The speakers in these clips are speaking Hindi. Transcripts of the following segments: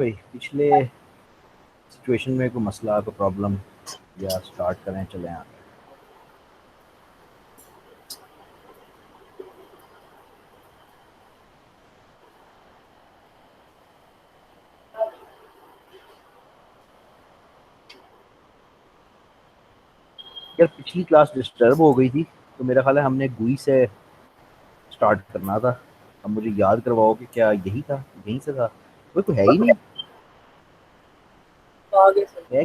कोई पिछले सिचुएशन में कोई मसला कोई प्रॉब्लम या स्टार्ट करें चलें आगे। यार पिछली क्लास डिस्टर्ब हो गई थी तो मेरा ख्याल है हमने गुई से स्टार्ट करना था। अब मुझे याद करवाओ कि क्या यही था, यहीं से था? कोई है ही नहीं। आगे से।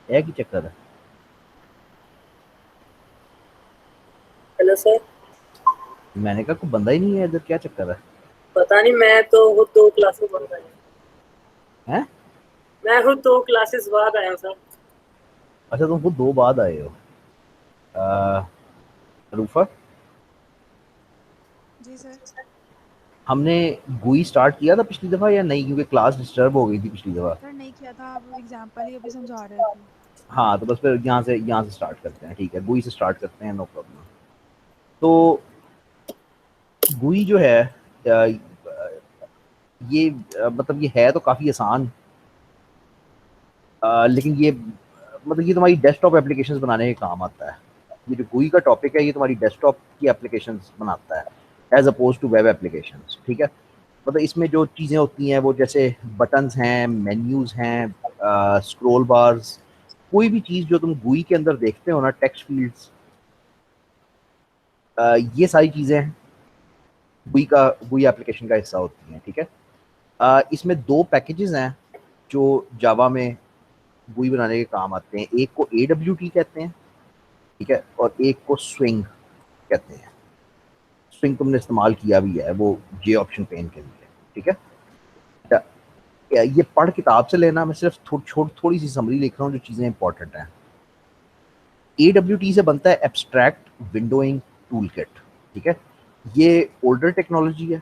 है कि चक्कर है? Hello sir. मैंने कहा कोई बंदा ही नहीं है इधर, क्या चक्कर है? पता नहीं, मैं तो वो 2 क्लासेस बाद आया। हैं? मैं हूँ 2 क्लासेस बाद आया हूँ सर। अच्छा तुम खुद दो बाद आए हो। आ, रूफा, जी सर। हमने गुई स्टार्ट किया था पिछली दफा या नहीं? क्योंकि क्लास डिस्टर्ब हो गई थी पिछली दफा। सर नहीं किया था, आप एग्जाम्पल ही अभी समझा रहे थे। हाँ तो बस फिर यहाँ से स्टार्ट करते हैं, ठीक है? गुई से स्टार्ट करते हैं, नो प्रॉब्लम। तो गुई जो है ये मतलब ये है तो काफ़ी आसान। लेकिन ये मतलब ये तुम्हारी डेस्कटॉप एप्लीकेशंस बनाने के काम आता है। ये जो गुई का टॉपिक है ये तुम्हारी डेस्कटॉप की एप्लीकेशंस बनाता है as oppose to web applications, ठीक है? मतलब इसमें जो चीज़ें होती हैं वो जैसे बटन्स हैं, मेन्यूज़ हैं, स्क्रॉल बार्स, कोई भी चीज़ जो तुम गुई के अंदर देखते हो ना, टेक्स्ट फील्ड्स, ये सारी चीज़ें गुई एप्लीकेशन का हिस्सा होती हैं, ठीक है? इसमें दो पैकेजेस हैं जो जावा में गुई बनाने के काम आते हैं। एक को AWT कहते हैं, ठीक है, और एक को स्विंग कहते हैं। स्विंग तुमने इस्तेमाल किया भी है, वो जे ऑप्शन पेन के लिए, ठीक है? ये पढ़ किताब से लेना, मैं सिर्फ थोड़ी सी समरी लिख रहा हूँ जो चीज़ें इंपॉर्टेंट हैं। AWT से बनता है एब्स्ट्रैक्ट विंडोइंग टूल किट, ठीक है? ये ओल्डर टेक्नोलॉजी है।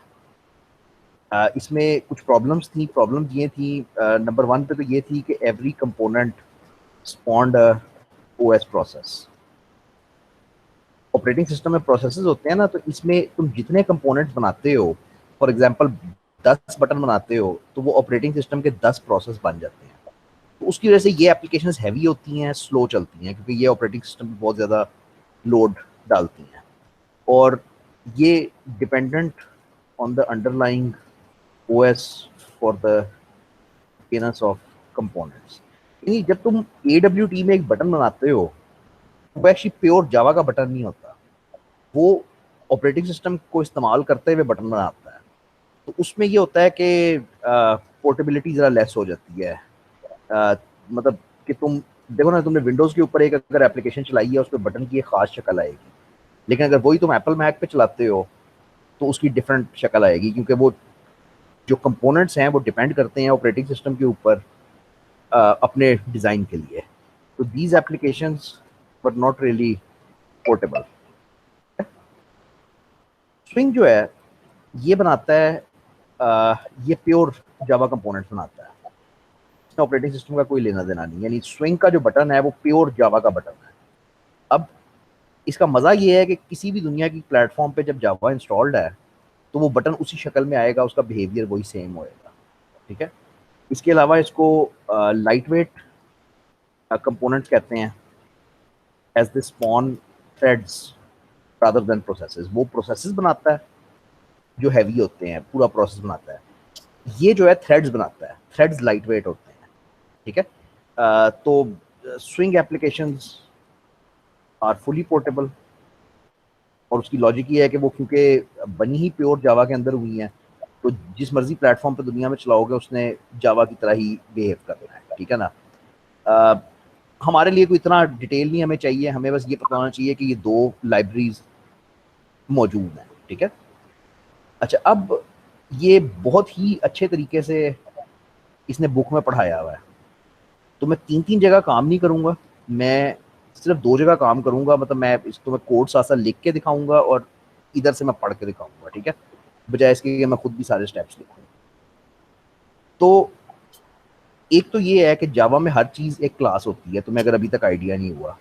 इसमें कुछ प्रॉब्लम्स थी। प्रॉब्लम्स ये थी, नंबर वन पे तो ये थी कि every component स्पॉन्ड OS process. Operating system में प्रोसेसेस होते हैं ना, तो इसमें तुम जितने कंपोनेंट्स बनाते हो, फॉर एग्जांपल 10 बटन बनाते हो, तो वो ऑपरेटिंग सिस्टम के 10 प्रोसेस बन जाते हैं। तो उसकी वजह से ये एप्लीकेशंस हैवी होती हैं, स्लो चलती हैं, क्योंकि ये ऑपरेटिंग सिस्टम पे बहुत ज़्यादा लोड डालती हैं। और ये dependent on the underlying OS for the appearance of components. यानी जब तुम AWT में एक बटन बनाते हो, वो एक्चुअली प्योर जावा का बटन नहीं होता, वो ऑपरेटिंग सिस्टम को इस्तेमाल करते हुए बटन बनाता है। तो उसमें ये होता है कि पोर्टेबिलिटी ज़रा लेस हो जाती है। मतलब कि तुम देखो ना, तुमने विंडोज़ के ऊपर एक अगर एप्लीकेशन चलाई है, उस पर बटन की एक खास शक्ल आएगी, लेकिन अगर वही तुम एप्पल मैक पे चलाते हो तो उसकी डिफरेंट शक्ल आएगी, क्योंकि वो जो कंपोनेंट्स हैं वो डिपेंड करते हैं ऑपरेटिंग सिस्टम के ऊपर अपने डिज़ाइन के लिए। तो these applications but not really portable. Swing जो है ये बनाता है, ये प्योर जावा कंपोनेंट्स बनाता है, इसमें ऑपरेटिंग सिस्टम का कोई लेना देना नहीं। यानी स्विंग का जो बटन है वो प्योर जावा का बटन है। अब इसका मज़ा ये है कि किसी भी दुनिया की प्लेटफॉर्म पे जब जावा इंस्टॉल्ड है तो वो बटन उसी शक्ल में आएगा, उसका बिहेवियर वही सेम होएगा, ठीक है? इसके अलावा इसको लाइट वेट कंपोनेंट्स कहते हैं, as the spawn threads rather than processes. वो प्रोसेसेस बनाता है जो हैवी होते हैं, पूरा प्रोसेस बनाता है। ये जो है थ्रेड्स बनाता है, थ्रेड्स लाइट वेट होते हैं, ठीक है? तो Swing applications are fully portable, और उसकी लॉजिक ये है कि वो क्योंकि बनी ही प्योर जावा के अंदर हुई हैं, तो जिस मर्जी प्लेटफॉर्म पे दुनिया में चलाओगे उसने जावा की तरह ही बिहेव करना है, ठीक है ना? आ, हमारे लिए कोई इतना डिटेल नहीं हमें चाहिए, हमें बस ये पता होना चाहिए कि ये दो लाइब्रेरीज मौजूद हैं, ठीक है? अच्छा, अब ये बहुत ही अच्छे तरीके से इसने बुक में पढ़ाया हुआ है, तो मैं 3-3 जगह काम नहीं करूंगा, मैं सिर्फ 2 जगह काम करूंगा। मतलब मैं इसको मैं कोड साथ साथ लिख के दिखाऊंगा और इधर से मैं पढ़ के दिखाऊंगा, ठीक है? बजाय इसके कि मैं खुद भी सारे स्टेप्स लिखूँ। तो एक तो ये है कि जावा में हर चीज एक क्लास होती है, तुम्हें अगर अभी तक आइडिया नहीं हुआ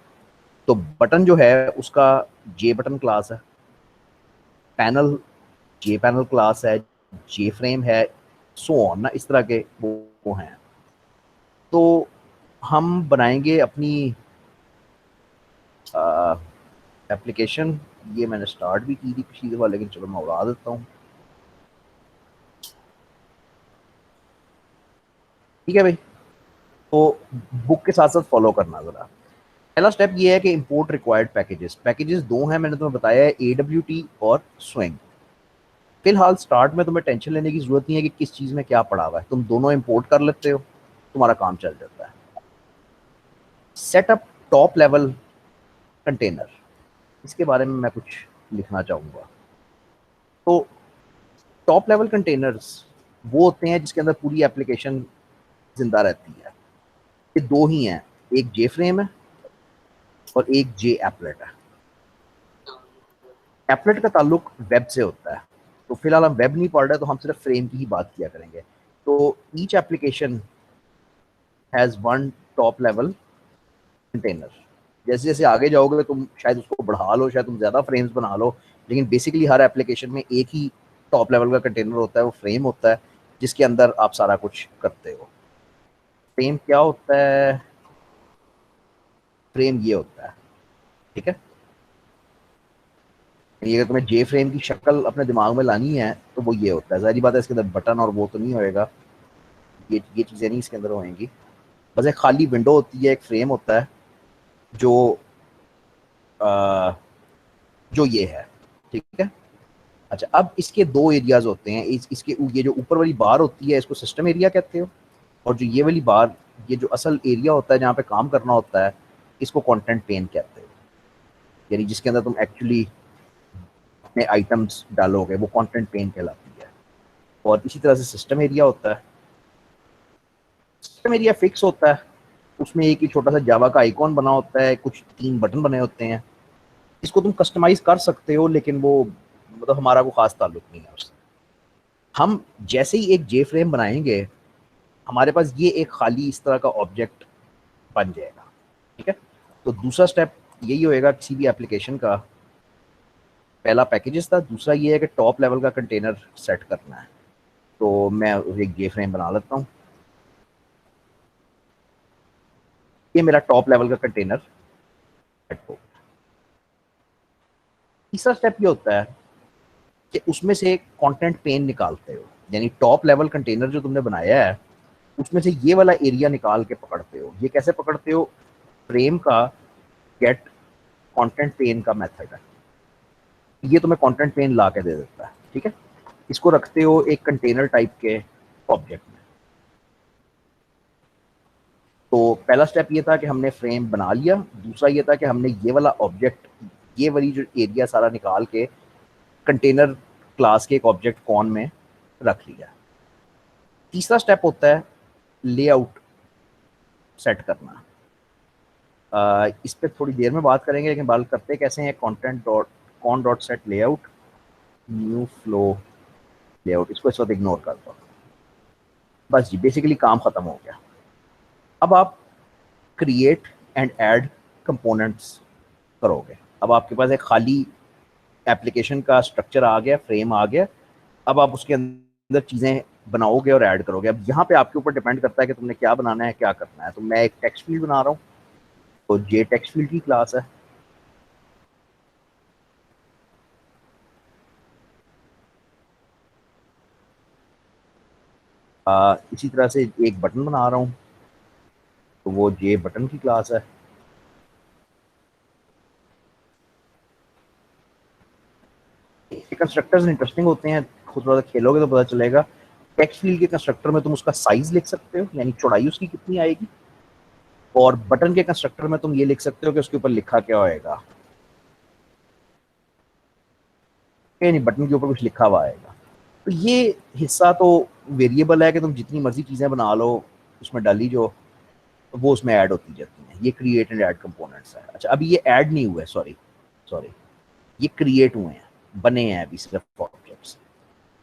तो बटन जो है उसका जे बटन क्लास है, पैनल जे पैनल क्लास है, जे फ्रेम है, सो ऑन ना, इस तरह के वो वो हैं। तो हम बनाएंगे अपनी एप्लीकेशन। ये मैंने स्टार्ट भी की थी पिछली दफ़ा, लेकिन चलो मैं उड़ा देता हूँ। ठीक है भाई, तो बुक के साथ साथ फॉलो करना ज़रा। पहला स्टेप ये है कि इंपोर्ट रिक्वायर्ड पैकेजेस। पैकेजेस दो हैं, मैंने तुम्हें बताया है, AWT और स्विंग। फिलहाल स्टार्ट में तुम्हें टेंशन लेने की जरूरत नहीं है कि किस चीज़ में क्या पड़ा हुआ है, तुम दोनों इंपोर्ट कर लेते हो, तुम्हारा काम चल जाता है। सेटअप टॉप लेवल कंटेनर, इसके बारे में मैं कुछ लिखना चाहूँगा। तो टॉप लेवल कंटेनर्स वो होते हैं जिसके अंदर पूरी एप्लीकेशन जिंदा रहती है। ये दो ही हैं, एक जे फ्रेम है और एक जे एपलेट है। एपलेट का ताल्लुक वेब से होता है, तो फिलहाल हम वेब नहीं पढ़ रहे, तो हम सिर्फ फ्रेम की ही बात किया करेंगे। तो each application has one top level container. जैसे जैसे आगे जाओगे तुम शायद उसको बढ़ा लो, शायद तुम ज़्यादा फ्रेम्स बना लो, लेकिन बेसिकली हर एप्लीकेशन में एक ही टॉप लेवल का कंटेनर होता है, वो फ्रेम होता है जिसके अंदर आप सारा कुछ करते हो। फ्रेम क्या होता है? फ्रेम ये होता है, ठीक है। यानी अगर तुम्हें जे फ्रेम की शक्ल अपने दिमाग में लानी है तो वो ये होता है। जाहिर बात है इसके अंदर बटन और वो तो नहीं होएगा, ये चीज़ें नहीं इसके अंदर होएंगी। बस एक खाली विंडो होती है, एक फ्रेम होता है जो आ, जो ये है, ठीक है। अच्छा, अब इसके दो एरियाज होते हैं। इसके ये जो ऊपर वाली बार होती है इसको सिस्टम एरिया कहते हो, और जो ये वाली बार, ये जो असल एरिया होता है जहाँ पे काम करना होता है, इसको कंटेंट पेन कहते हो। यानी जिसके अंदर तुम एक्चुअली अपने आइटम्स डालोगे, वो कंटेंट पेन कहलाती है। और इसी तरह से सिस्टम एरिया होता है। सिस्टम एरिया फिक्स होता है, उसमें एक ही छोटा सा जावा का आइकॉन बना होता है, कुछ 3 बटन बने होते हैं। इसको तुम कस्टमाइज कर सकते हो, लेकिन वो मतलब हमारा कोई खास ताल्लुक नहीं है उससे। हम जैसे ही एक जे फ्रेम बनाएंगे, हमारे पास ये एक खाली इस तरह का ऑब्जेक्ट बन जाएगा, ठीक है। तो दूसरा स्टेप यही होएगा किसी भी एप्लीकेशन का। पहला पैकेजेस था, दूसरा ये है कि टॉप लेवल का कंटेनर सेट करना है। तो मैं एक जे फ्रेम बना लेता हूँ। ये मेरा टॉप लेवल का कंटेनर सेट हो। तीसरा स्टेप ये होता है कि उसमें से कंटेंट पेन निकालते हो। यानी टॉप लेवल कंटेनर जो तुमने बनाया है, उसमें से ये वाला एरिया निकाल के पकड़ते हो। ये कैसे पकड़ते हो? फ्रेम का गेट कंटेंट पेन का मेथड है, ये तुम्हें कंटेंट पेन ला के दे देता है, ठीक है। इसको रखते हो एक कंटेनर टाइप के ऑब्जेक्ट में। तो पहला स्टेप ये था कि हमने फ्रेम बना लिया, दूसरा ये था कि हमने ये वाला ऑब्जेक्ट, ये वाली जो एरिया सारा निकाल के कंटेनर क्लास के एक ऑब्जेक्ट कॉन में रख लिया। तीसरा स्टेप होता है लेआउट सेट करना। इस पर थोड़ी देर में बात करेंगे, लेकिन बात करते कैसे हैं। Content dot cone dot set layout new flow layout, इसको इस वक्त इग्नोर करता हूँ। बस जी, बेसिकली काम खत्म हो गया। अब आप क्रिएट एंड ऐड कंपोनेंट्स करोगे। अब आपके पास एक खाली एप्लीकेशन का स्ट्रक्चर आ गया, फ्रेम आ गया। अब आप उसके अंदर चीज़ें बनाओगे और ऐड करोगे। अब यहाँ पे आपके ऊपर डिपेंड करता है कि तुमने क्या बनाना है, क्या करना है। तो मैं एक टेक्स्ट फील्ड बना रहा हूँ, तो जे टेक्स्ट फील्ड की क्लास है। इसी तरह से एक बटन बना रहा हूँ, तो वो जे बटन की क्लास है। कंस्ट्रक्टर्स इंटरेस्टिंग होते हैं, खुद थोड़ा खेलोगे तो पता चलेगा। टेक्स्ट फील्ड के कंस्ट्रक्टर में तुम उसका साइज लिख सकते हो, यानी चौड़ाई उसकी कितनी आएगी। और बटन के कंस्ट्रक्टर में तुम ये लिख सकते हो कि उसके ऊपर लिखा क्या होएगा, यानी बटन के ऊपर कुछ लिखा हुआ आएगा। तो ये हिस्सा तो वेरिएबल है कि तुम जितनी मर्जी चीज़ें बना लो, उसमें डाली जो, तो वो उसमें ऐड होती जाती हैं। ये क्रिएट एंड ऐड कंपोनेंट्स है। अच्छा, अभी ये ऐड नहीं हुए, सॉरी सॉरी, ये क्रिएट हुए हैं, बने हैं अभी सिर्फ ऑब्जेक्ट्स।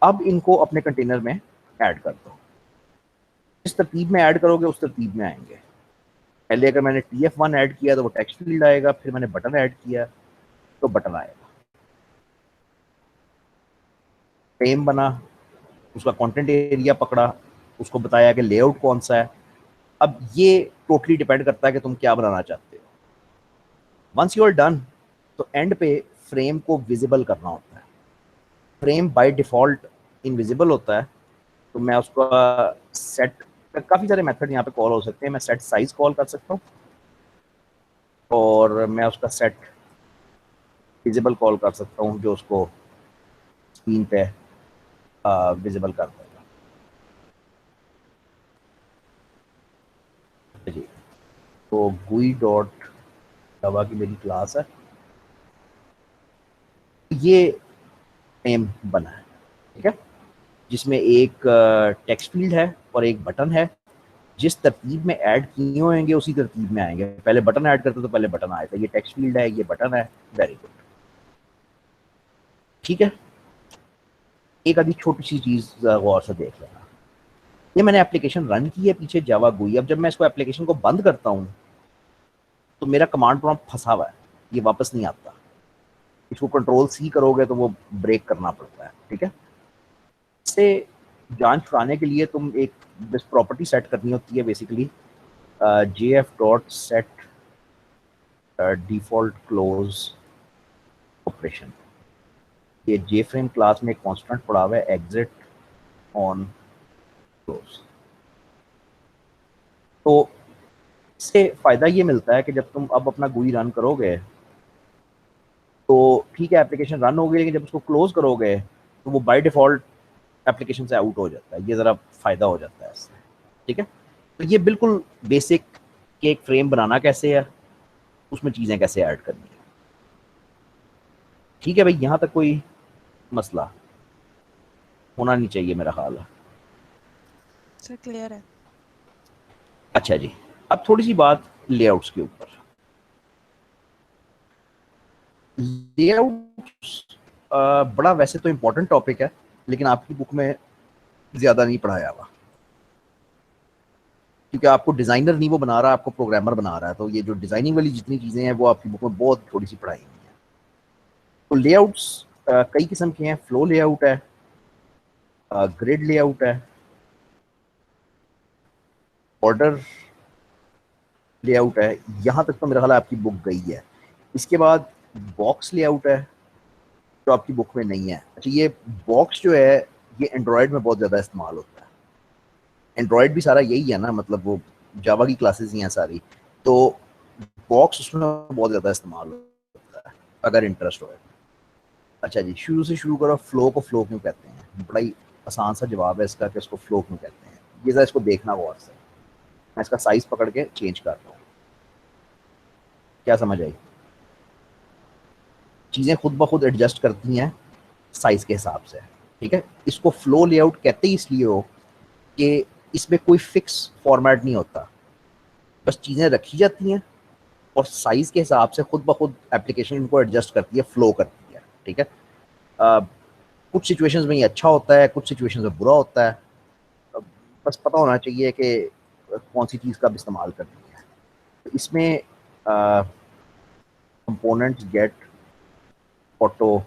अब इनको अपने कंटेनर में ऐड कर दो। जिस तरतीब में ऐड करोगे उस तरतीब में आएंगे। पहले अगर मैंने TF1 ऐड किया तो वो टेक्स्ट फील्ड आएगा, फिर मैंने बटन ऐड किया तो बटन आएगा। फ्रेम बना, उसका कंटेंट एरिया पकड़ा, उसको बताया कि लेआउट कौन सा है। अब ये टोटली डिपेंड करता है कि तुम क्या बनाना चाहते हो। वंस यू आर डन, तो एंड पे फ्रेम को विजिबल करना होता है। फ्रेम बाय डिफॉल्ट इनविजिबल होता है, तो मैं उसका सेट, काफ़ी सारे मेथड यहाँ पे कॉल हो सकते हैं। मैं सेट साइज कॉल कर सकता हूँ और मैं उसका सेट विजिबल कॉल कर सकता हूँ, जो उसको स्क्रीन पे विजिबल कर देगा। जी, तो GUI डॉट जावा की मेरी क्लास है, ये फ्रेम बना है, ठीक है, जिसमें एक टेक्स्ट फील्ड है और एक बटन है। जिस तरतीब में ऐड किए होंगे उसी तरतीब में आएंगे। पहले बटन ऐड करते तो पहले बटन आया था। ये टेक्स्ट फील्ड है, ये बटन है। वेरी गुड, ठीक है। एक आधी छोटी सी चीज गौर से देख लेना। ये मैंने एप्लीकेशन रन की है पीछे जावा गुई। अब जब मैं इसको एप्लीकेशन को बंद करता हूँ तो मेरा कमांड प्रॉम्प्ट फंसा हुआ है, ये वापस नहीं आता। इसको कंट्रोल सी करोगे तो वो ब्रेक करना पड़ता है, ठीक है। इससे जांच छुड़ाने के लिए तुम एक बस प्रॉपर्टी सेट करनी होती है basically, jf dot set default close operation. ये जेफ्रेम क्लास में एक कांस्टेंट पड़ा हुआ है, एग्जिट ऑन क्लोज। तो इससे फायदा ये मिलता है कि जब तुम अब अपना गुई रन करोगे तो ठीक है, एप्लीकेशन रन हो गई, लेकिन जब उसको क्लोज करोगे तो वो बाय डिफॉल्ट एप्लीकेशन से आउट हो जाता है। ये ज़रा फ़ायदा हो जाता है इससे, ठीक है। तो ये बिल्कुल बेसिक कि एक फ्रेम बनाना कैसे है, उसमें चीज़ें कैसे ऐड करनी है, ठीक है भाई। यहाँ तक कोई मसला होना नहीं चाहिए मेरा ख्याल है। सर क्लियर है। अच्छा जी, अब थोड़ी सी बात लेआउट्स के ऊपर। लेआउट्स बड़ा वैसे तो इम्पोर्टेंट टॉपिक है, लेकिन आपकी बुक में ज़्यादा नहीं पढ़ाया हुआ, क्योंकि आपको डिज़ाइनर नहीं वो बना रहा, आपको प्रोग्रामर बना रहा है। तो ये जो डिज़ाइनिंग वाली जितनी चीज़ें हैं वो आपकी बुक में बहुत थोड़ी सी पढ़ाई हुई है। तो लेआउट्स कई किस्म के हैं। फ्लो लेआउट है, ग्रिड लेआउट है, ऑर्डर लेआउट है। यहाँ तक तो मेरा ख्याल है आपकी बुक गई है। इसके बाद बॉक्स लेआउट है, जो आपकी बुक में नहीं है। अच्छा, ये बॉक्स जो है ये एंड्रॉयड में बहुत ज़्यादा इस्तेमाल होता है। एंड्रॉयड भी सारा यही है ना, मतलब वो जावा की क्लासेस ही हैं सारी। तो बॉक्स उसमें बहुत ज़्यादा इस्तेमाल होता है, अगर इंटरेस्ट हो। अच्छा जी, शुरू से शुरू करो। फ्लो को फ्लो क्यों कहते हैं? बड़ा ही आसान सा जवाब है इसका कि इसको फ्लो क्यों कहते हैं। ये ज़रा इसको देखना गौर से। मैं इसका साइज पकड़ के चेंज कर रहा हूँ, क्या समझ आई? चीज़ें खुद ब खुद एडजस्ट करती हैं साइज के हिसाब से, ठीक है। इसको फ्लो लेआउट कहते ही इसलिए हो कि इसमें कोई फिक्स फॉर्मेट नहीं होता, बस चीज़ें रखी जाती हैं और साइज के हिसाब से खुद ब खुद एप्लीकेशन इनको एडजस्ट करती है, फ्लो करती है, ठीक है। अ, कुछ सिचुएशंस में ये अच्छा होता है, कुछ सिचुएशंस में बुरा होता है। बस पता होना चाहिए कि कौन सी चीज़ कब इस्तेमाल करनी है। तो इसमें कंपोनेंट्स गेट ऑटो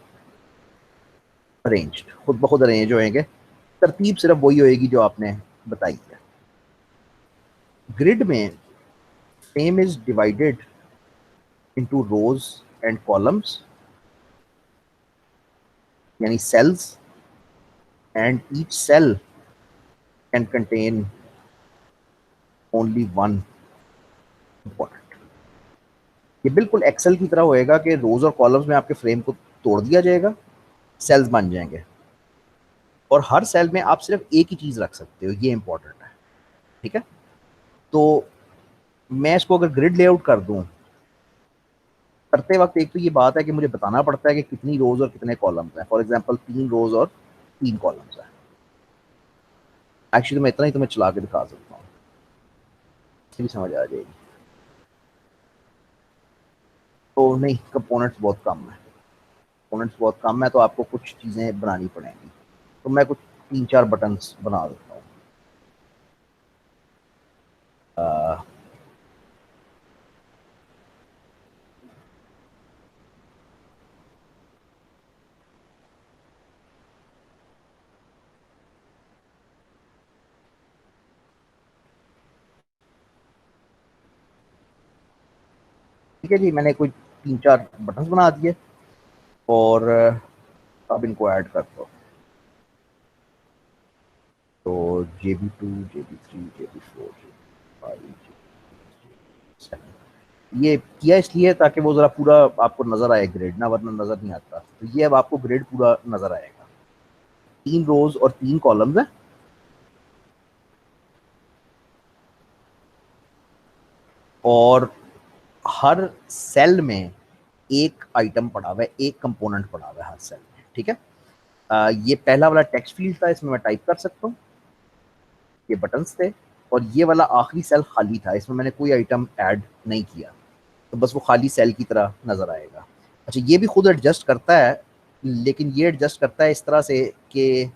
अरेंज्ड, खुद ब खुद अरेंज होएंगे। तरतीब सिर्फ वही होएगी जो आपने बताई है। ग्रिड में frame is divided into rows and columns, यानी cells, and each cell can contain only one component. ये बिल्कुल एक्सेल की तरह होएगा कि रोज और कॉलम्स में आपके फ्रेम को तोड़ दिया जाएगा, सेल्स बन जाएंगे, और हर सेल में आप सिर्फ एक ही चीज रख सकते हो। ये इंपॉर्टेंट है, ठीक है। तो मैं इसको अगर ग्रिड लेआउट कर दूं, करते वक्त एक तो ये बात है कि मुझे बताना पड़ता है कि कितनी रोज और कितने कॉलम्स हैं। फॉर एग्जांपल 3 रोज और 3 कॉलम्स हैं। एक्चुअली मैं इतना ही तुम्हें चला के दिखा सकता हूँ, इससे भी समझ आ जाएगी। तो नहीं, कंपोनेंट्स बहुत कम है। कंपोनेंट्स बहुत कम है तो आपको कुछ चीज़ें बनानी पड़ेंगी। तो मैं कुछ 3-4 बटन्स बना देता हूँ। ठीक है जी, मैंने कोई 3-4 बटन बना दिए और अब इनको ऐड कर दो। तो JB2, JB3, JB4, JB5, ये किया इसलिए ताकि वो जरा पूरा आपको नजर आए ग्रिड ना, वरना नजर नहीं आता। तो ये अब आपको ग्रिड पूरा नजर आएगा। 3 रोज और 3 कॉलम्स हैं और हर सेल में एक आइटम पड़ा हुआ है, एक कंपोनेंट पड़ा हुआ है हर सेल में। ठीक है, ये पहला वाला टेक्स्ट फील्ड था, इसमें मैं टाइप कर सकता हूँ, ये बटन्स थे, और ये वाला आखिरी सेल खाली था, इसमें मैंने कोई आइटम ऐड नहीं किया, तो बस वो खाली सेल की तरह नजर आएगा। अच्छा, ये भी खुद एडजस्ट करता है, लेकिन ये एडजस्ट करता है इस तरह से कि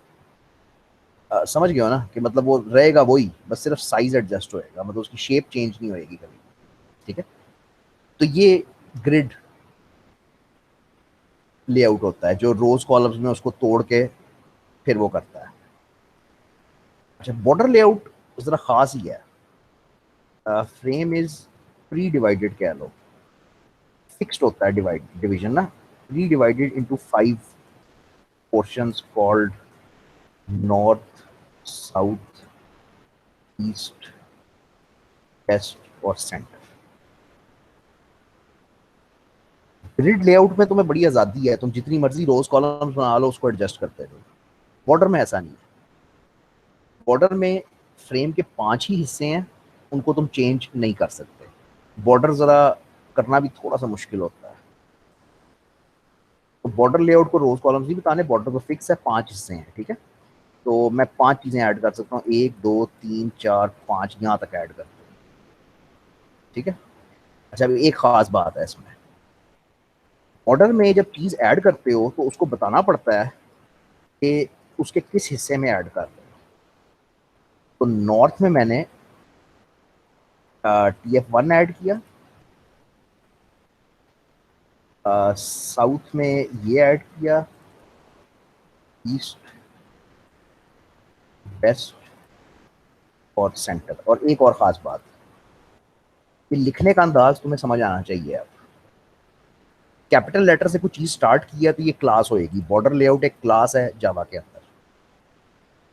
समझ गए हो ना, कि मतलब वो रहेगा वही, बस सिर्फ साइज एडजस्ट होएगा, मतलब उसकी शेप चेंज नहीं होएगी कभी। ठीक है, तो ये ग्रिड लेआउट होता है जो रोज कॉलम्स में उसको तोड़ के फिर वो करता है। अच्छा, बॉर्डर लेआउट जरा खास ही है। फ्रेम इज प्री डिवाइडेड कह लो, फिक्स्ड होता है डिवीजन ना, pre divided into 5 portions called north, south, east, west और सेंटर। ग्रिड लेआउट में तुम्हें बड़ी आज़ादी है, तुम जितनी मर्जी रोज कॉलम्स बना लो, उसको एडजस्ट करते रहो। बॉर्डर में ऐसा नहीं है। बॉर्डर में फ्रेम के 5 ही हिस्से हैं, उनको तुम चेंज नहीं कर सकते। बॉर्डर ज़रा करना भी थोड़ा सा मुश्किल होता है। तो बॉर्डर लेआउट को रोज कॉलम्स नहीं बताने, बॉर्डर को फिक्स है, 5 हिस्से हैं। ठीक है, तो मैं 5 चीज़ें ऐड कर सकता हूँ, 1 2 3 4 5 यहाँ तक ऐड करता हूँ। ठीक है, अच्छा, अभी एक खास बात है इसमें, ऑर्डर में जब चीज़ ऐड करते हो तो उसको बताना पड़ता है कि उसके किस हिस्से में ऐड कर रहे हो। तो नॉर्थ में मैंने TF1 ऐड किया, साउथ में ये ऐड किया, ईस्ट, वेस्ट और सेंटर। और एक और ख़ास बात, कि लिखने का अंदाज तुम्हें समझ आना चाहिए। अब कैपिटल लेटर से कुछ चीज़ स्टार्ट किया तो ये क्लास होएगी। बॉर्डर लेआउट एक क्लास है जावा के अंदर,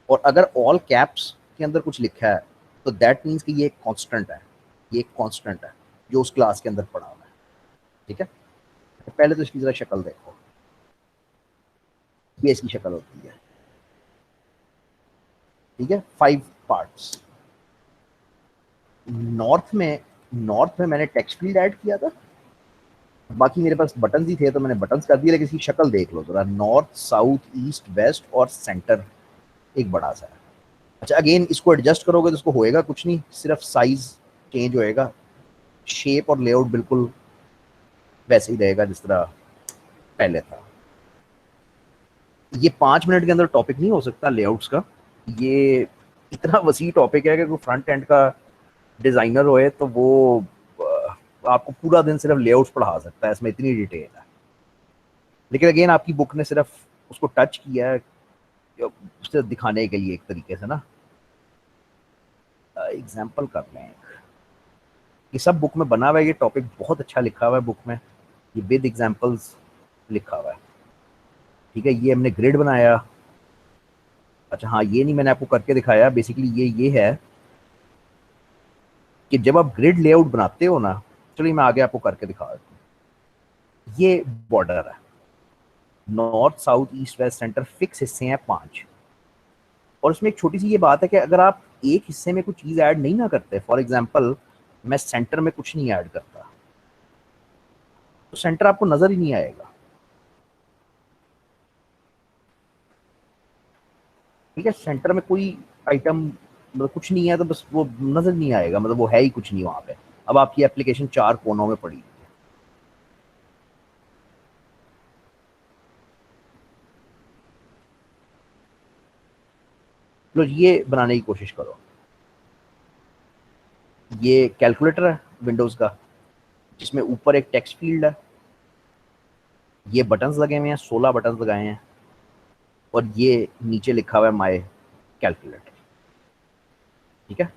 और अगर ऑल कैप्स के अंदर कुछ लिखा है तो दैट मीन्स कि ये एक कांस्टेंट है, ये एक कांस्टेंट है जो उस क्लास के अंदर पड़ा हुआ है। ठीक है, तो पहले तो इसकी जरा शक्ल देखो, ये इसकी शक्ल होती है। ठीक है, 5 पार्ट्स। नॉर्थ में मैंने टेक्स्ट फील्ड ऐड किया था, बाकी मेरे पास बटन ही थे तो मैंने बटन कर दिए, लेकिन इसकी शक्ल देख लो जरा, नॉर्थ, साउथ, ईस्ट, वेस्ट और सेंटर एक बड़ा सा है। अच्छा, अगेन इसको एडजस्ट करोगे तो इसको होएगा कुछ नहीं, सिर्फ साइज चेंज होएगा, शेप और लेआउट बिल्कुल वैसे ही रहेगा जिस तरह पहले था। ये 5 मिनट के अंदर टॉपिक नहीं हो सकता लेआउट्स का, ये इतना वसी टॉपिक है कि कोई फ्रंट एंड का डिजाइनर होए तो वो आपको पूरा दिन सिर्फ लेआउट्स पढ़ा सकता है, इसमें इतनी डिटेल है। लेकिन अगेन आपकी बुक ने सिर्फ उसको टच किया है उसे दिखाने के लिए एक तरीके से ना। एग्जाम्पल कर लें, ये सब बुक में बना हुआ है, ये टॉपिक बहुत अच्छा लिखा हुआ है बुक में, ये विद एग्जाम्पल्स लिखा हुआ है। ठीक है, ये हमने ग्रिड बनाया। अच्छा हाँ, ये नहीं मैंने आपको करके दिखाया, बेसिकली ये है कि जब आप ग्रिड लेआउट बनाते हो ना, चलिए मैं आगे आपको करके दिखा देता हूँ। ये बॉर्डर है, north, south, east, west, centre, fix हिस्से हैं 5। और इसमें एक छोटी सी ये बात है कि अगर आप एक हिस्से में कुछ चीज़ ऐड नहीं ना करते, फॉर एग्जाम्पल मैं सेंटर में कुछ नहीं ऐड करता, तो सेंटर आपको नजर ही नहीं आएगा। ठीक है, सेंटर में कोई आइटम मतलब कुछ नहीं है तो बस वो नजर नहीं आएगा, मतलब वो है ही कुछ नहीं वहां पे। अब आपकी एप्लीकेशन 4 कोनों में पड़ी है। लो, ये बनाने की कोशिश करो। ये कैलकुलेटर है विंडोज का, जिसमें ऊपर एक टेक्स्ट फील्ड है, ये बटन्स लगे हुए हैं, 16 बटन्स लगाए हैं, और ये नीचे लिखा हुआ है माय कैलकुलेटर। ठीक है,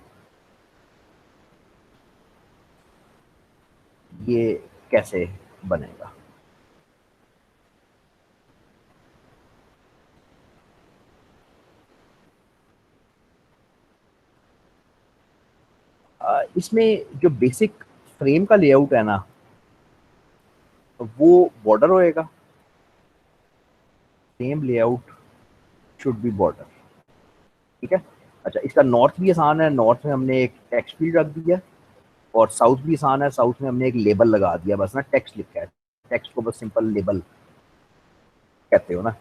ये कैसे बनेगा। इसमें जो बेसिक फ्रेम का लेआउट है ना, वो बॉर्डर होएगा। Frame layout should be border, ठीक है। अच्छा, इसका नॉर्थ भी आसान है, नॉर्थ में हमने एक टेक्स्ट फील्ड रख दिया, और साउथ भी आसान है, साउथ में हमने एक लेबल लगा दिया, बस ना टेक्स्ट लिखा है, टेक्स्ट को बस सिंपल लेबल कहते हो ना,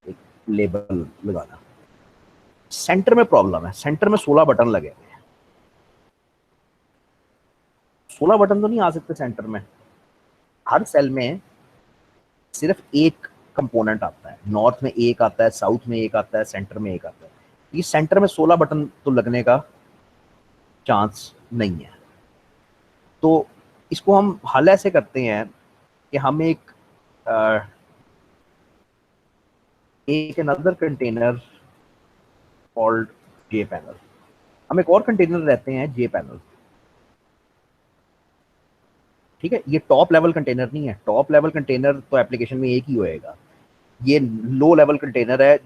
एक लेबल लगाना। सेंटर में प्रॉब्लम है, सेंटर में 16 बटन लगे हुए हैं। 16 बटन तो नहीं आ सकते सेंटर में। हर सेल में सिर्फ एक कंपोनेंट आता है, नॉर्थ में एक आता है, साउथ में एक आता है, सेंटर में एक आता है। ये सेंटर में 16 बटन तो लगने का चांस नहीं है। तो इसको हम हल ऐसे करते हैं कि हम एक अनदर कंटेनर कॉल्ड जे पैनल, हम एक और कंटेनर रहते हैं जे पैनल, ठीक है। ये टॉप लेवल कंटेनर नहीं है, टॉप लेवल कंटेनर तो एप्लीकेशन में एक ही होएगा। ये लो लेवल कंटेनर है,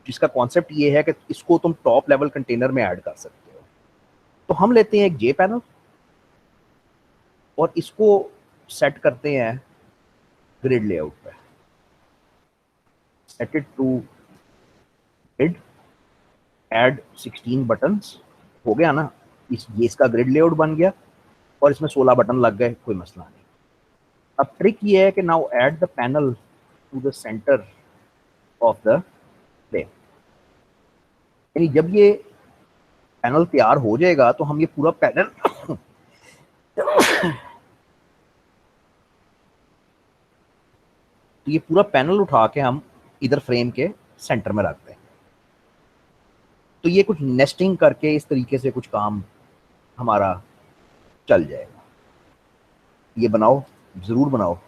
जिसका कॉन्सेप्ट ये है कि इसको तुम टॉप लेवल कंटेनर में ऐड कर सकते हो। तो हम लेते हैं एक जे पैनल और इसको सेट करते हैं ग्रिड लेआउट पे। Set it to grid, add 16 buttons, हो गया ना। ये इसका ग्रिड लेआउट बन गया और इसमें 16 बटन लग गए, कोई मसला नहीं। अब ट्रिक ये है कि now add the panel to the centre of the frame. यानी जब ये पैनल तैयार हो जाएगा तो हम ये पूरा पैनल तो ये पूरा पैनल उठा के हम इधर फ्रेम के सेंटर में रख दें। तो ये कुछ नेस्टिंग करके इस तरीके से कुछ काम हमारा चल जाएगा। ये बनाओ, जरूर बनाओ।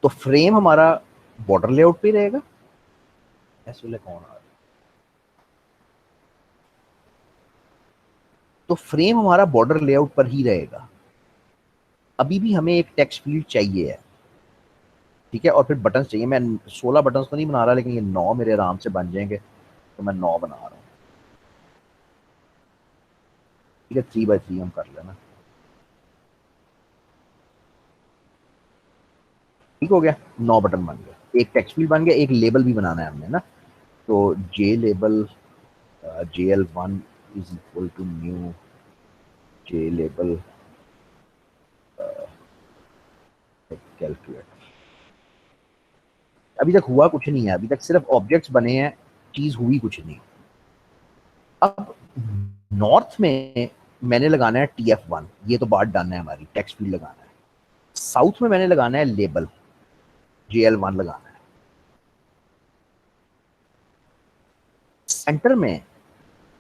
तो फ्रेम हमारा बॉर्डर लेआउट पे रहेगा। ऐसे कौन आ रहा है? तो फ्रेम हमारा बॉर्डर लेआउट पर ही रहेगा। अभी भी हमें एक टेक्स्ट फील्ड चाहिए है, ठीक है, और फिर बटन चाहिए। मैं 16 बटन तो नहीं बना रहा, लेकिन ये 9 मेरे आराम से बन जाएंगे, तो मैं 9 बना रहा हूँ, ठीक है। 3x3 हम कर लेना, ठीक हो गया। 9 बटन बन गए, एक टेक्स्ट फील्ड बन गया, एक लेबल भी बनाना है हमने ना। तो J label JL1 is equal to new J label calculator. अभी तक हुआ कुछ नहीं है, अभी तक सिर्फ ऑब्जेक्ट्स बने हैं, चीज हुई कुछ नहीं। अब नॉर्थ में मैंने लगाना है TF1, ये तो बात डन है हमारी, टेक्स्ट फील्ड लगाना है। साउथ में मैंने लगाना है लेबल JL1 लगाना है। सेंटर में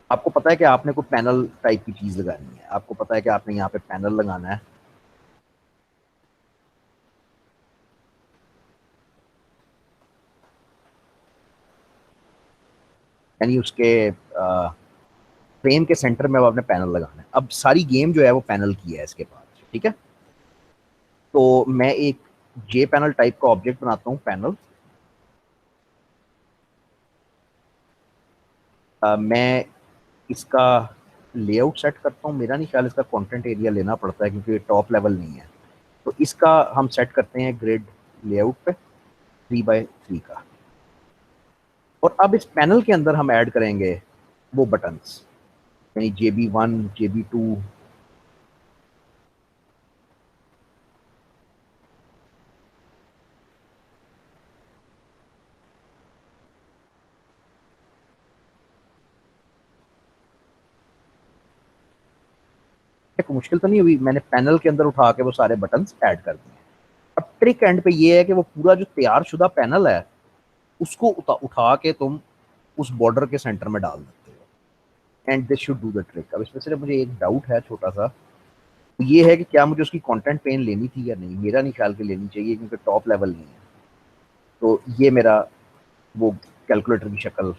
आपको पता है कि आपने कोई पैनल टाइप की चीज लगानी है, आपको पता है कि आपने यहाँ पे पैनल लगाना है। यानी उसके फ्रेम के सेंटर में अब आपने पैनल लगाना है। अब सारी गेम जो है वो पैनल की है इसके पास, ठीक है। तो मैं एक जे पैनल टाइप का ऑब्जेक्ट बनाता हूँ, पैनल। मैं इसका लेआउट सेट करता हूँ। मेरा नहीं ख्याल इसका कंटेंट एरिया लेना पड़ता है, क्योंकि ये टॉप लेवल नहीं है। तो इसका हम सेट करते हैं ग्रिड लेआउट पे 3x3 का। और अब इस पैनल के अंदर हम ऐड करेंगे वो बटन्स, यानी JB1, JB2, मुश्किल तो नहीं हुई। मैंने पैनल के अंदर उठा के वो सारे बटन्स ऐड कर दिए। अब ट्रिक एंड पे ये है कि वो पूरा जो तैयार शुदा पैनल है उसको उठा के तुम उस बॉर्डर के सेंटर में डाल देते हो, and this should do the trick. अब इसमें सिर्फ मुझे एक डाउट है छोटा सा, तो ये है कि क्या मुझे उसकी कंटेंट पेन लेनी थी या नहीं। मेरा नहीं ख्याल कि लेनी चाहिए, क्योंकि टॉप लेवल नहीं है। तो ये मेरा वो कैलकुलेटर की शक्ल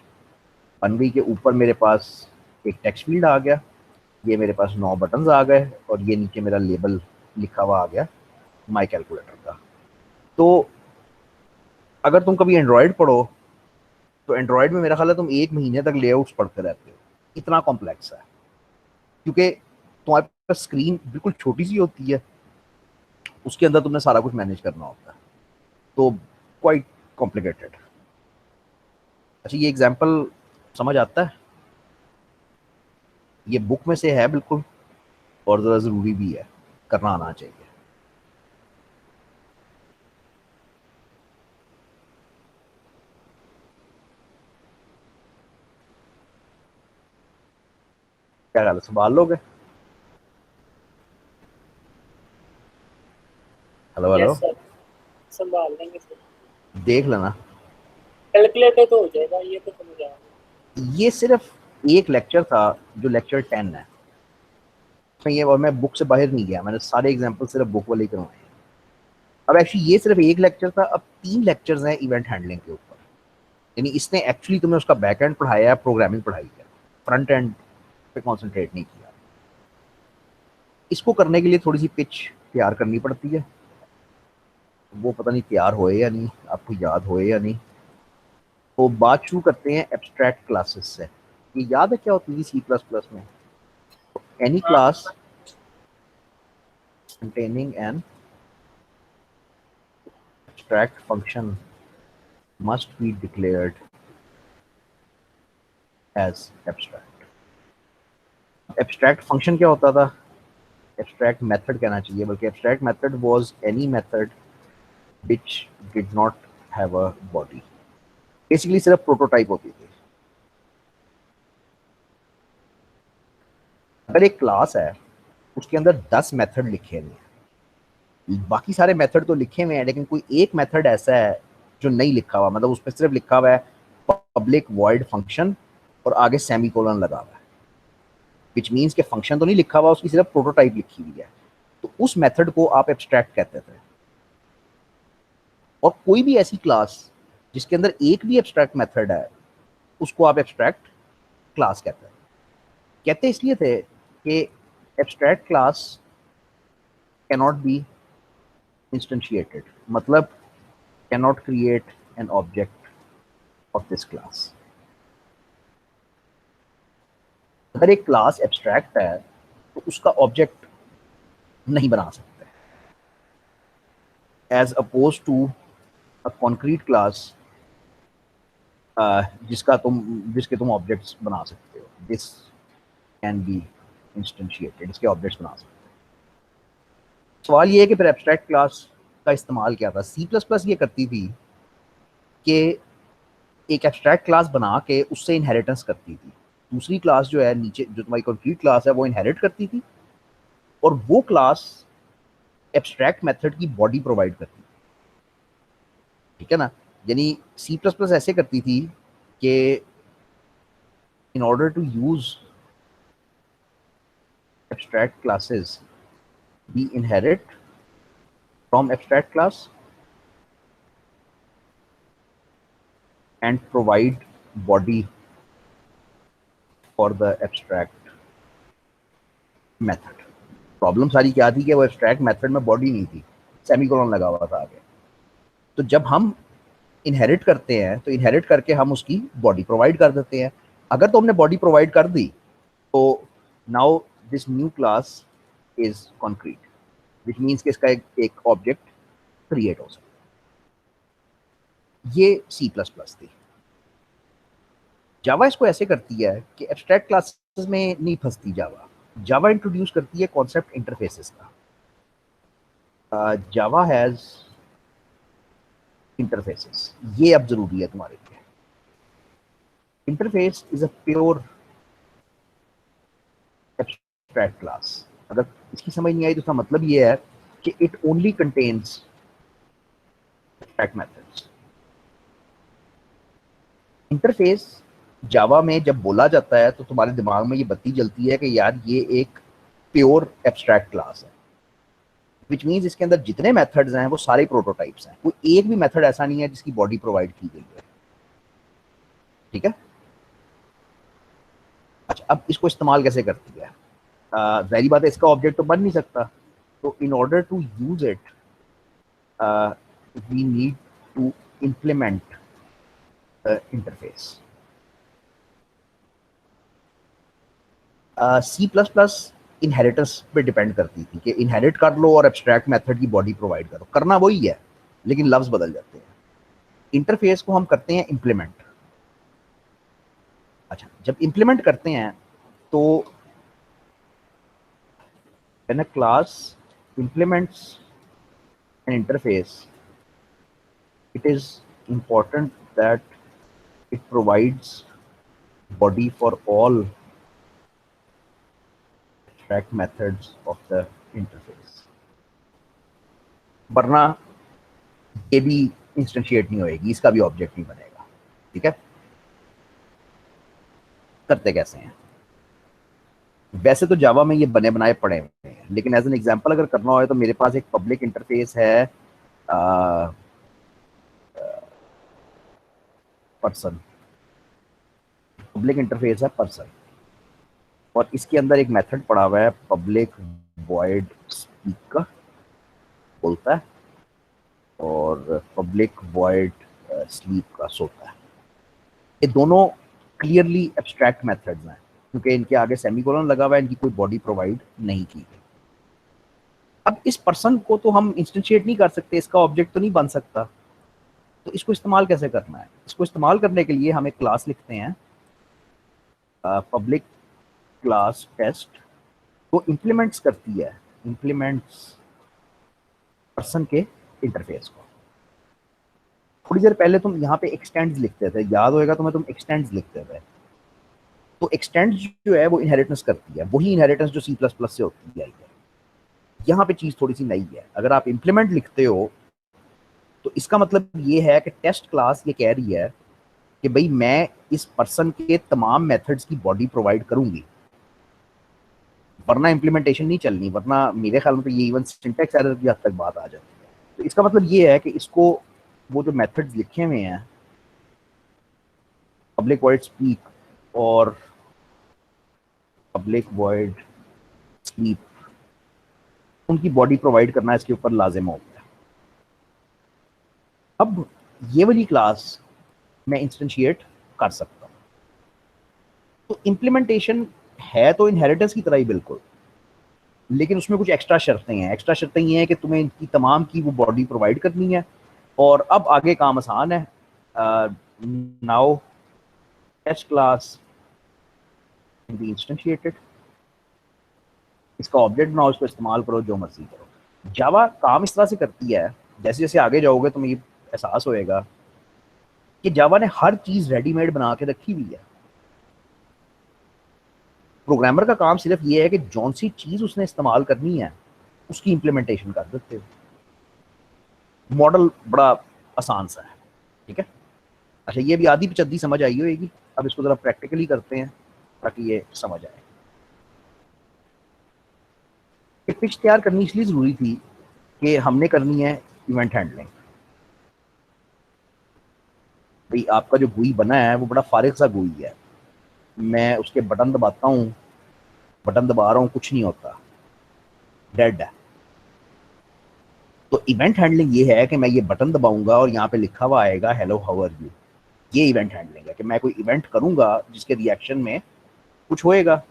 बन गई कि ऊपर मेरे पास एक टेक्स्ट फील्ड आ गया, ये मेरे पास 9 बटन्स आ गए, और ये नीचे मेरा लेबल लिखा हुआ आ गया। माई कैलकुलेटर का। तो अगर तुम कभी एंड्रॉयड पढ़ो तो एंड्रॉयड में मेरा ख्याल है तुम 1 महीने तक लेआउट्स पढ़ते रहते हो, इतना कॉम्प्लेक्स है, क्योंकि तुम्हारे पास स्क्रीन बिल्कुल छोटी सी होती है, उसके अंदर तुमने सारा कुछ मैनेज करना होता है, तो क्वाइट कॉम्प्लिकेटेड। अच्छा, ये एग्जांपल समझ आता है? ये बुक में से है बिल्कुल, और ज़रा ज़रूरी भी है, करना आना चाहिए। क्या ख्याल है, संभाल लोगे? हेलो हेलो, यस सर, संभाल लेंगे सर। देख लेना। कैलकुलेटर तो हो जाएगा, ये तो समझ आया। ये सिर्फ एक लेक्चर था, जो लेक्चर 10 है इसमें, ये, और मैं बुक से बाहर नहीं गया, मैंने सारे एग्जाम्पल सिर्फ बुक वाले ही करवाए हैं। अब एक्चुअली ये सिर्फ एक लेक्चर था, अब 3 लेक्चर्स हैं इवेंट हैंडलिंग के ऊपर। यानी इसने एक्चुअली तुम्हें उसका बैक एंड पढ़ाया, प्रोग्रामिंग पढ़ाई है, फ्रंट एंड पे कॉन्सेंट्रेट नहीं किया। इसको करने के लिए थोड़ी सी पिच तैयार करनी पड़ती है, वो पता नहीं तैयार होए या नहीं, आपको याद होए या नहीं। तो बात शुरू करते हैं एब्स्ट्रैक्ट क्लासेस से। ये याद है क्या होती थी सी प्लस प्लस में? एनी हाँ class containing an abstract function must be declared as abstract। abstract function क्या होता था? abstract method कहना चाहिए, बल्कि abstract method was any method which did not have a body। Basically सिर्फ प्रोटोटाइप होती थी। अगर एक क्लास है उसके अंदर 10 मेथड लिखे हुए हैं, बाकी सारे मेथड तो लिखे हुए हैं, लेकिन कोई एक मेथड ऐसा है जो नहीं लिखा हुआ, मतलब उस पर सिर्फ लिखा हुआ है पब्लिक वॉइड फंक्शन और आगे सेमीकोलन लगा हुआ है, विच मीन्स के फंक्शन तो नहीं लिखा हुआ, उसकी सिर्फ प्रोटोटाइप लिखी हुई है, तो उस मेथड को आप एब्स्ट्रैक्ट कहते थे। और कोई भी ऐसी क्लास जिसके अंदर एक भी एब्स्ट्रैक्ट मेथड है, उसको आप एब्स्ट्रैक्ट क्लास कहते हैं। कहते इसलिए थे कि एब्स्ट्रैक्ट क्लास कैनॉट बी इंस्टेंशिएटेड, मतलब cannot create an object of this class. अगर एक क्लास एब्स्ट्रैक्ट है तो उसका ऑब्जेक्ट नहीं बना सकते, as oppose to a concrete class जिसके तुम ऑब्जेक्ट्स बना सकते हो। दिस कैन बी इंस्टेंशिएटेड, इसके ऑब्जेक्ट्स बना सकते हो। सवाल ये है कि फिर एब्स्ट्रैक्ट क्लास का इस्तेमाल क्या था? सी प्लस प्लस ये करती थी कि एक एब्स्ट्रैक्ट क्लास बना के उससे इनहेरिटेंस करती थी। दूसरी क्लास जो है नीचे, जो तुम्हारी कॉन्क्रीट क्लास है, वो इनहेरिट करती थी, और वो क्लास एब्स्ट्रैक्ट मेथड की बॉडी प्रोवाइड करती थी। ठीक है ना? यानी सी प्लस प्लस ऐसे करती थी कि in order to use abstract classes we inherit from abstract class and provide body for the abstract method. Problem सारी क्या थी कि वो एब्स्ट्रैक्ट मेथड में बॉडी नहीं थी, सेमीकोलन लगा हुआ था आगे। तो जब हम इनहेरिट करते हैं तो इनहेरिट करके हम उसकी बॉडी प्रोवाइड कर देते हैं। अगर तो हमने बॉडी प्रोवाइड कर दी तो now this new class is concrete, which means कि इसका एक ऑब्जेक्ट क्रिएट हो सकता है। ये सी प्लस प्लस थी। जावा इसको ऐसे करती है कि एब्स्ट्रैक्ट क्लासेस में नहीं फंसती जावा। जावा इंट्रोड्यूस करती है कॉन्सेप्ट इंटरफेसेस का। जावा हैज इंटरफेसेस, ये अब जरूरी है तुम्हारे लिए। Interface is a pure abstract class. अगर इसकी समझ नहीं आई तो इसका मतलब ये है कि it only contains abstract methods. Interface Java में जब बोला जाता है तो तुम्हारे दिमाग में ये बत्ती जलती है कि यार ये एक प्योर एब्स्ट्रैक्ट क्लास है, विच मीन्स इसके अंदर जितने मेथड्स हैं वो सारे प्रोटोटाइप्स हैं, कोई एक भी मेथड ऐसा नहीं है जिसकी बॉडी प्रोवाइड की गई है। ठीक है? अच्छा, अब इसको इस्तेमाल कैसे करती है? जाहिर बात है इसका ऑब्जेक्ट तो बन नहीं सकता, तो in order to use it we need to implement the interface. C plus plus inheritance पे डिपेंड करती थी कि इनहेरिट कर लो और एब्स्ट्रैक्ट मेथड की बॉडी प्रोवाइड करो, करना वही है लेकिन लफ्ज बदल जाते हैं। इंटरफेस को हम करते हैं इम्प्लीमेंट। अच्छा, जब इम्प्लीमेंट करते हैं तो when a class implements an interface, it is important that it provides body for all abstract methods of the interface, वरना ये भी इंस्टेंशिएट नहीं होएगी, इसका भी ऑब्जेक्ट नहीं बनेगा। ठीक है, करते कैसे हैं? वैसे तो जावा में ये बने बनाए पड़े हुए हैं, लेकिन एज एन एग्जांपल अगर करना हो तो मेरे पास एक पब्लिक इंटरफेस है पर्सन, पब्लिक इंटरफेस है पर्सन, और इसके अंदर एक मेथड पड़ा हुआ है पब्लिक वॉइड स्पीक बोलता है और पब्लिक वॉइड स्लीप का सोता है। ये दोनों क्लियरली एब्स्ट्रैक्ट मेथड्स हैं क्योंकि इनके आगे सेमीकोलन लगा हुआ है, इनकी कोई बॉडी प्रोवाइड नहीं की गई। अब इस पर्सन को तो हम इंस्टेंशिएट नहीं कर सकते, इसका ऑब्जेक्ट तो नहीं बन सकता, तो इसको इस्तेमाल कैसे करना है? इसको इस्तेमाल करने के लिए हम एक क्लास लिखते हैं पब्लिक क्लास टेस्ट, वो इम्प्लीमेंट्स करती है, इम्प्लीमेंट्स पर्सन के इंटरफेस को। थोड़ी देर पहले तुम यहाँ पे एक्सटेंड्स लिखते थे, याद होएगा तुम्हें, तुम एक्सटेंड्स लिखते थे, तो एक्सटेंड्स जो है वो इनहेरिटेंस करती है, वही इनहेरिटेंस जो सी प्लस प्लस से होती है। यहाँ पे चीज थोड़ी सी नई है, अगर आप इम्प्लीमेंट लिखते हो तो इसका मतलब ये है कि टेस्ट क्लास ये कह रही है कि भाई मैं इस पर्सन के तमाम मेथड्स की बॉडी प्रोवाइड करूंगी, वरना इंप्लीमेंटेशन नहीं चलनी, वरना मेरे ख्याल में तो ये इवन सिंटैक्स एरर की हद तक बात आ जाती है। तो इसका मतलब ये है कि इसको वो जो मेथड्स लिखे हुए हैं पब्लिक वॉइड स्पीक और पब्लिक वॉइड स्लीप, उनकी बॉडी प्रोवाइड करना इसके ऊपर लाजिम हो गया। अब ये वाली क्लास मैं इंस्टेंशिएट कर सकता हूँ, तो इम्प्लीमेंटेशन है तो इनहेरिटेंस की तरह ही बिल्कुल, लेकिन उसमें कुछ एक्स्ट्रा शर्तें हैं। एक्स्ट्रा शर्तें ये हैं कि तुम्हें इनकी तमाम की वो बॉडी प्रोवाइड करनी है, और अब आगे काम आसान है। नाउ टेस्ट क्लास बी इंस्टेंशिएटेड, इसका ऑब्जेक्ट बनाओ, इसको इस्तेमाल करो, जो मर्जी करो। जावा काम इस तरह से करती है, जैसे जैसे आगे जाओगे तुम्हें ये एहसास होएगा कि जावा ने हर चीज रेडीमेड बना के रखी हुई है। प्रोग्रामर का काम सिर्फ ये है कि जौन सी चीज उसने इस्तेमाल करनी है उसकी इंप्लीमेंटेशन कर देते हो। मॉडल बड़ा आसान सा है। ठीक है, अच्छा, ये भी आधी पिछद्दी समझ आई होगी, अब इसको जरा प्रैक्टिकली करते हैं ताकि ये समझ आए। एक पिच तैयार करनी इसलिए जरूरी थी कि हमने करनी है इवेंट हैंडलिंग। भाई आपका जो गुई बना है वो बड़ा फारिग सा गुई है, मैं उसके बटन दबाता हूँ, बटन दबा रहा हूँ, कुछ नहीं होता, डेड है। तो इवेंट हैंडलिंग ये है कि मैं ये बटन दबाऊंगा और यहाँ पे लिखा हुआ आएगा हेलो हाउ आर यू। ये इवेंट हैंडलिंग है कि मैं कोई इवेंट करूंगा जिसके रिएक्शन में कुछ होएगा।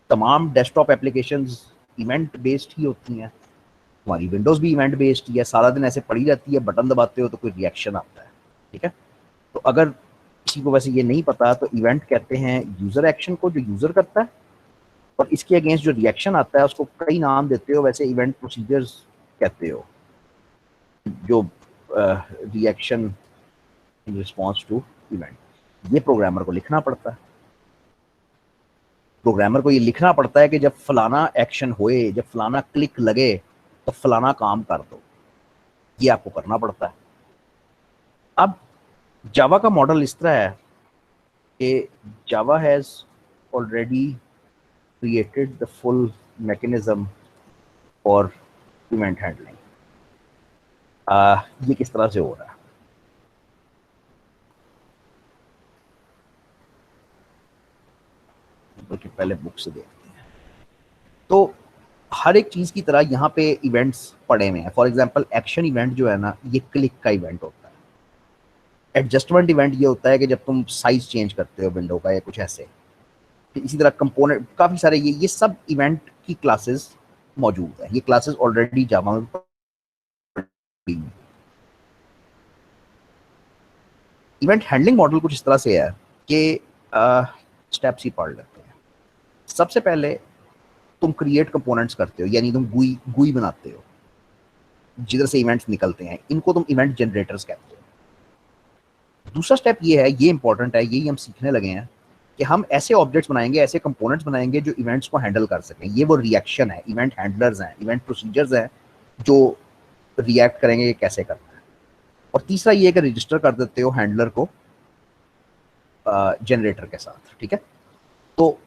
तमाम डेस्कटॉप एप्लीकेशंस इवेंट बेस्ड ही होती हैं, हमारी विंडोज भी इवेंट बेस्ड ही है, सारा दिन ऐसे पड़ी रहती है, बटन दबाते हो तो कोई रिएक्शन आता है। ठीक है, तो अगर किसी को वैसे ये नहीं पता तो इवेंट कहते हैं यूजर एक्शन को जो यूजर करता है, और इसके अगेंस्ट जो रिएक्शन आता है उसको कई नाम देते हो, वैसे इवेंट प्रोसीजर्स कहते हो, जो reaction in response to event. ये प्रोग्रामर को लिखना पड़ता है, प्रोग्रामर को ये लिखना पड़ता है कि जब फलाना एक्शन होए, जब फलाना क्लिक लगे तो फलाना काम कर दो, ये आपको करना पड़ता है। अब जावा का मॉडल इस तरह है कि Java has already created the full mechanism for event handling. ये किस तरह से हो रहा है? बल्कि पहले बुक से देखते हैं। तो हर एक चीज़ की तरह यहाँ पे इवेंट्स पड़े हुए हैं। फॉर एग्जांपल एक्शन इवेंट जो है ना, ये क्लिक का इवेंट होता है। एडजस्टमेंट इवेंट ये होता है कि जब तुम साइज चेंज करते हो विंडो का या कुछ ऐसे। इसी तरह कंपोनेंट काफ़ी सारे ये सब इवेंट की क्लासेस मौजूद है। ये क्लासेस ऑलरेडी जावा में पड़ी हुई हैं। इवेंट हैंडलिंग मॉडल कुछ इस तरह से है कि स्टेप्स ही पढ़ लेते हैं। सबसे पहले तुम क्रिएट कंपोनेंट्स करते हो, यानी तुम गुई गुई बनाते हो जिधर से इवेंट्स निकलते हैं। इनको तुम इवेंट जनरेटर्स कहते हो। दूसरा स्टेप ये है, ये इंपॉर्टेंट है, यही हम सीखने लगे हैं कि हम ऐसे ऑब्जेक्ट्स बनाएंगे, ऐसे कंपोनेंट्स बनाएंगे जो इवेंट्स को हैंडल कर सकें। ये वो रिएक्शन है, इवेंट हैंडलर्स हैं, इवेंट प्रोसीजर्स हैं जो रिएक्ट करेंगे ये कैसे करना है। और तीसरा ये है कि रजिस्टर कर देते हो हैंडलर को जनरेटर के साथ। ठीक है, तो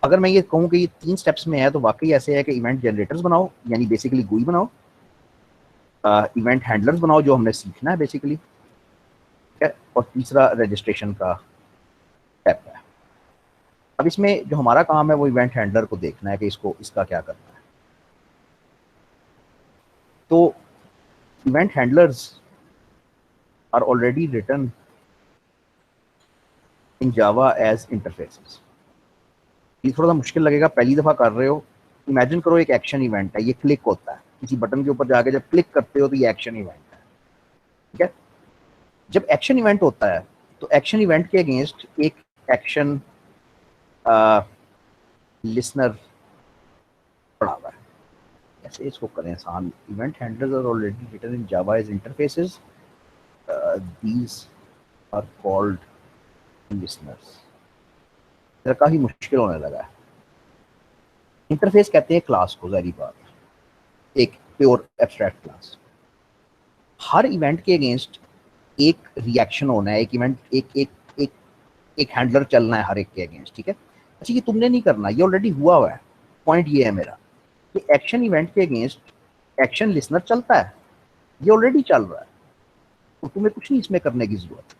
अगर मैं ये कहूँ कि ये 3 स्टेप्स में है तो वाकई ऐसे है कि इवेंट जनरेटर्स बनाओ, यानी बेसिकली गुई बनाओ, इवेंट हैंडलर्स बनाओ जो हमने सीखना है बेसिकली, ठीक है, और तीसरा रजिस्ट्रेशन का स्टेप है। अब इसमें जो हमारा काम है वो इवेंट हैंडलर को देखना है कि इसका क्या करना है। तो event handlers are already written in Java as interfaces. ये थोड़ा सा मुश्किल लगेगा, पहली दफ़ा कर रहे हो। इमेजिन करो एक एक्शन इवेंट है, ये क्लिक होता है किसी बटन के ऊपर जाके, जब क्लिक करते हो तो ये एक्शन इवेंट है। ठीक है, जब एक्शन इवेंट होता है तो एक्शन इवेंट के अगेंस्ट एक एक्शन लिसनर पड़ा हुआ है। कैसे इसको करें आसान? Event handlers are already written in Java as interfaces, these are called listeners. जरा काफ़ी मुश्किल होने लगा है। इंटरफेस कहते हैं क्लास को, जारी बात, एक प्योर एब्स्ट्रैक्ट क्लास। हर इवेंट के अगेंस्ट एक रिएक्शन होना है, एक इवेंट एक एक एक एक हैंडलर चलना है हर एक के अगेंस्ट। ठीक है, अच्छा ये तुमने नहीं करना, ये ऑलरेडी हुआ है। पॉइंट ये है मेरा कि एक्शन इवेंट के अगेंस्ट एक्शन लिसनर चलता है, ये ऑलरेडी चल रहा है, तो तुम्हें कुछ नहीं इसमें करने की जरूरत।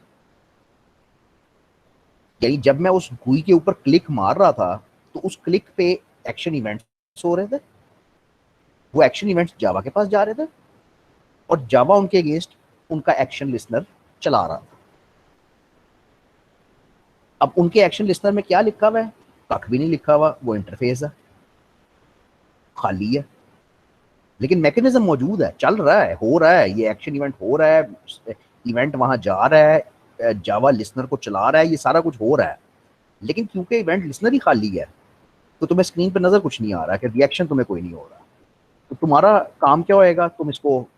यानी जब मैं उस गुई के ऊपर क्लिक मार रहा था तो उस क्लिक पे एक्शन इवेंट्स हो रहे थे, वो एक्शन इवेंट्स जावा के पास जा रहे थे और जावा उनके अगेंस्ट उनका एक्शन लिसनर चला रहा था। अब उनके एक्शन लिसनर में क्या लिखा हुआ है? कख भी नहीं लिखा हुआ, वो इंटरफेस है, खाली है, लेकिन मैकेनिज्म मौजूद है, चल रहा है, हो रहा है, ये एक्शन इवेंट हो रहा है, इवेंट वहां जा रहा है, जावा लिसनर को चला रहा है, ये सारा कुछ हो रहा है। लेकिन क्योंकि इवेंट लिसनर ही खाली है तो तुम्हें स्क्रीन पर नजर कुछ नहीं आ रहा कि रिएक्शन तुम्हें कोई नहीं हो रहा। तो तुम्हारा काम क्या होएगा? तुम इसको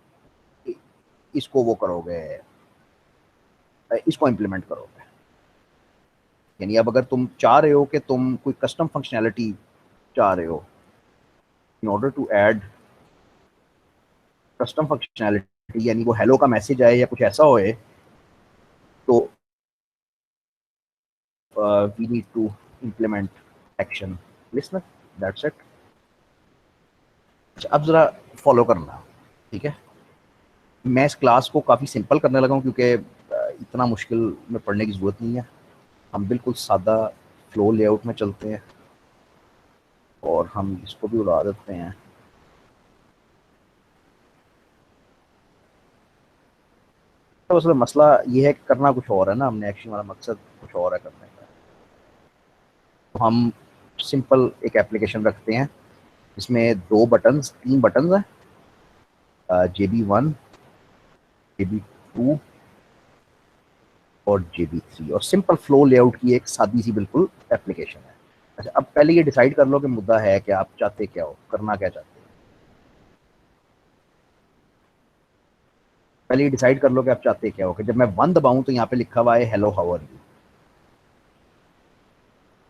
इसको वो करोगे, इसको इम्प्लीमेंट करोगे। यानी अब अगर तुम चाह रहे हो कि तुम कोई कस्टम फंक्शनैलिटी चाह रहे हो, in order to add custom functionality, यानी वो हेलो का मैसेज आए या कुछ ऐसा होए, तो we need to implement action listener, that's it. अब जरा फॉलो करना, ठीक है। मैं इस क्लास को काफ़ी सिंपल करने लगा हूँ क्योंकि इतना मुश्किल में पढ़ने की ज़रूरत नहीं है। हम बिल्कुल सादा फ्लो लेआउट में चलते हैं और हम इसको भी उड़ा देते हैं। तो असल मसला ये है कि करना कुछ और है ना, हमने एक्शन वाला मकसद कुछ और है करने का। तो हम सिंपल एक एप्लीकेशन रखते हैं इसमें 3 बटन्स हैं, JB1, JB2 और JB3, और सिंपल फ्लो लेआउट की एक सादी सी बिल्कुल एप्लीकेशन है। अच्छा, अब पहले ये डिसाइड कर लो कि मुद्दा है कि आप चाहते क्या हो, करना क्या चाहते हो। पहले ये डिसाइड कर लो कि आप चाहते क्या हो कि जब मैं 1 दबाऊं तो यहाँ पे लिखा हुआ है हेलो हाउ आर यू,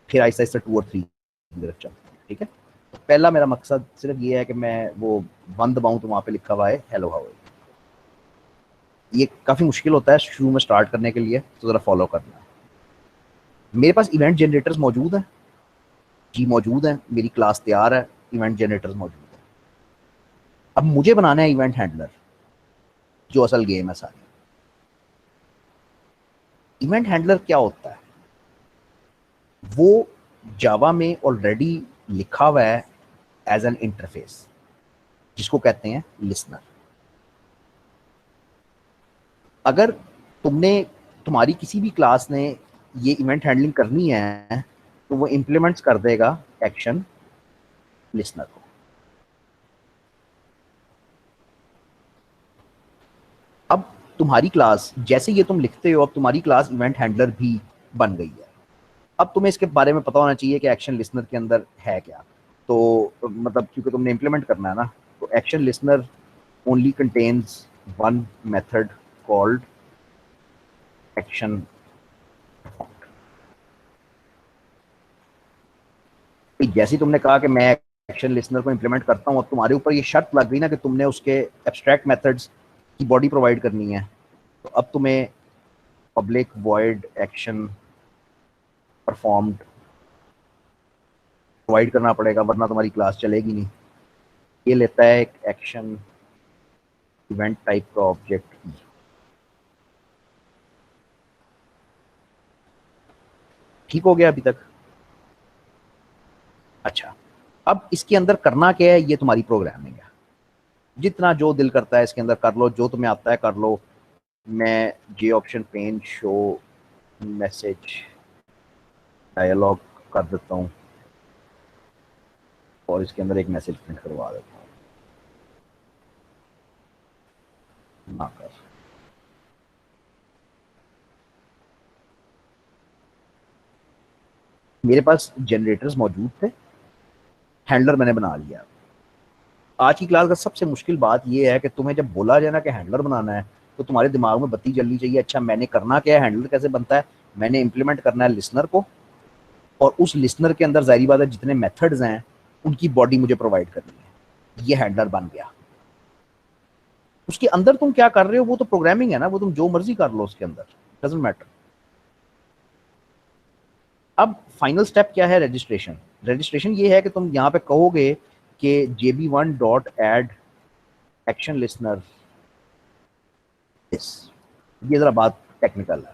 फिर आहिस्ता आहिस्ता 2 और 3 की तरफ चलते हैं। ठीक है, तो पहला मेरा मकसद सिर्फ ये है कि मैं वो 1 दबाऊं तो वहाँ पे लिखा हुआ है हेलो हाउ आर यू। ये काफ़ी मुश्किल होता है शुरू में स्टार्ट करने के लिए, तो ज़रा फॉलो करना है। मेरे पास इवेंट जनरेटर्स मौजूद हैं जी, मौजूद हैं, मेरी क्लास तैयार है, इवेंट जनरेटर्स मौजूद है। अब मुझे बनाना है इवेंट हैंडलर, जो असल गेम है सारी। इवेंट हैंडलर क्या होता है? वो जावा में ऑलरेडी लिखा हुआ है एज एन इंटरफेस, जिसको कहते हैं लिसनर। अगर तुम्हारी किसी भी क्लास ने ये इवेंट हैंडलिंग करनी है तो वो इंप्लीमेंट्स कर देगा एक्शन लिसनर को। अब तुम्हारी क्लास, जैसे ये तुम लिखते हो, अब तुम्हारी क्लास इवेंट हैंडलर भी बन गई है। अब तुम्हें इसके बारे में पता होना चाहिए कि एक्शन लिसनर के अंदर है क्या। तो मतलब क्योंकि तुमने इंप्लीमेंट करना है ना, तो action listener only contains one method called action. जैसे तुमने कहा कि मैं एक्शन लिसनर को इंप्लीमेंट करता हूं, अब तुम्हारे ऊपर ये शर्त लग गई ना कि तुमने उसके एब्स्ट्रैक्ट मेथड्स की बॉडी प्रोवाइड करनी है, तो अब तुम्हें public void action performed provide करना पड़ेगा, वरना तुम्हारी क्लास चलेगी नहीं। ये लेता है एक एक्शन इवेंट टाइप का ऑब्जेक्ट। ठीक हो गया अभी तक? अच्छा, अब इसके अंदर करना क्या है, ये तुम्हारी प्रोग्रामिंग है। जितना जो दिल करता है इसके अंदर कर लो, जो तुम्हें आता है कर लो। मैं J option pane show message dialog कर देता हूँ और इसके अंदर एक मैसेज प्रिंट करवा देता हूँ। ना कर, मेरे पास जनरेटर्स मौजूद थे, हैंडलर मैंने बना लिया। आज की क्लास का सबसे मुश्किल बात यह है कि तुम्हें जब बोला जाए ना कि हैंडलर बनाना है, तो तुम्हारे दिमाग में बत्ती जलनी चाहिए। अच्छा, मैंने करना क्या है, हैंडलर कैसे बनता है? मैंने इंप्लीमेंट करना है लिसनर को, और उस लिसनर के अंदर जाहिर बात है जितने मेथड्स हैं उनकी बॉडी मुझे प्रोवाइड करनी है। ये हैंडलर बन गया। उसके अंदर तुम क्या कर रहे हो वो तो प्रोग्रामिंग है ना, वो तुम जो मर्जी कर लो उसके अंदर, डजंट मैटर। अब फाइनल स्टेप क्या है? रजिस्ट्रेशन। रजिस्ट्रेशन ये है कि तुम यहाँ पे कहोगे कि jb1 dot add action listener. ये जरा बात टेक्निकल है।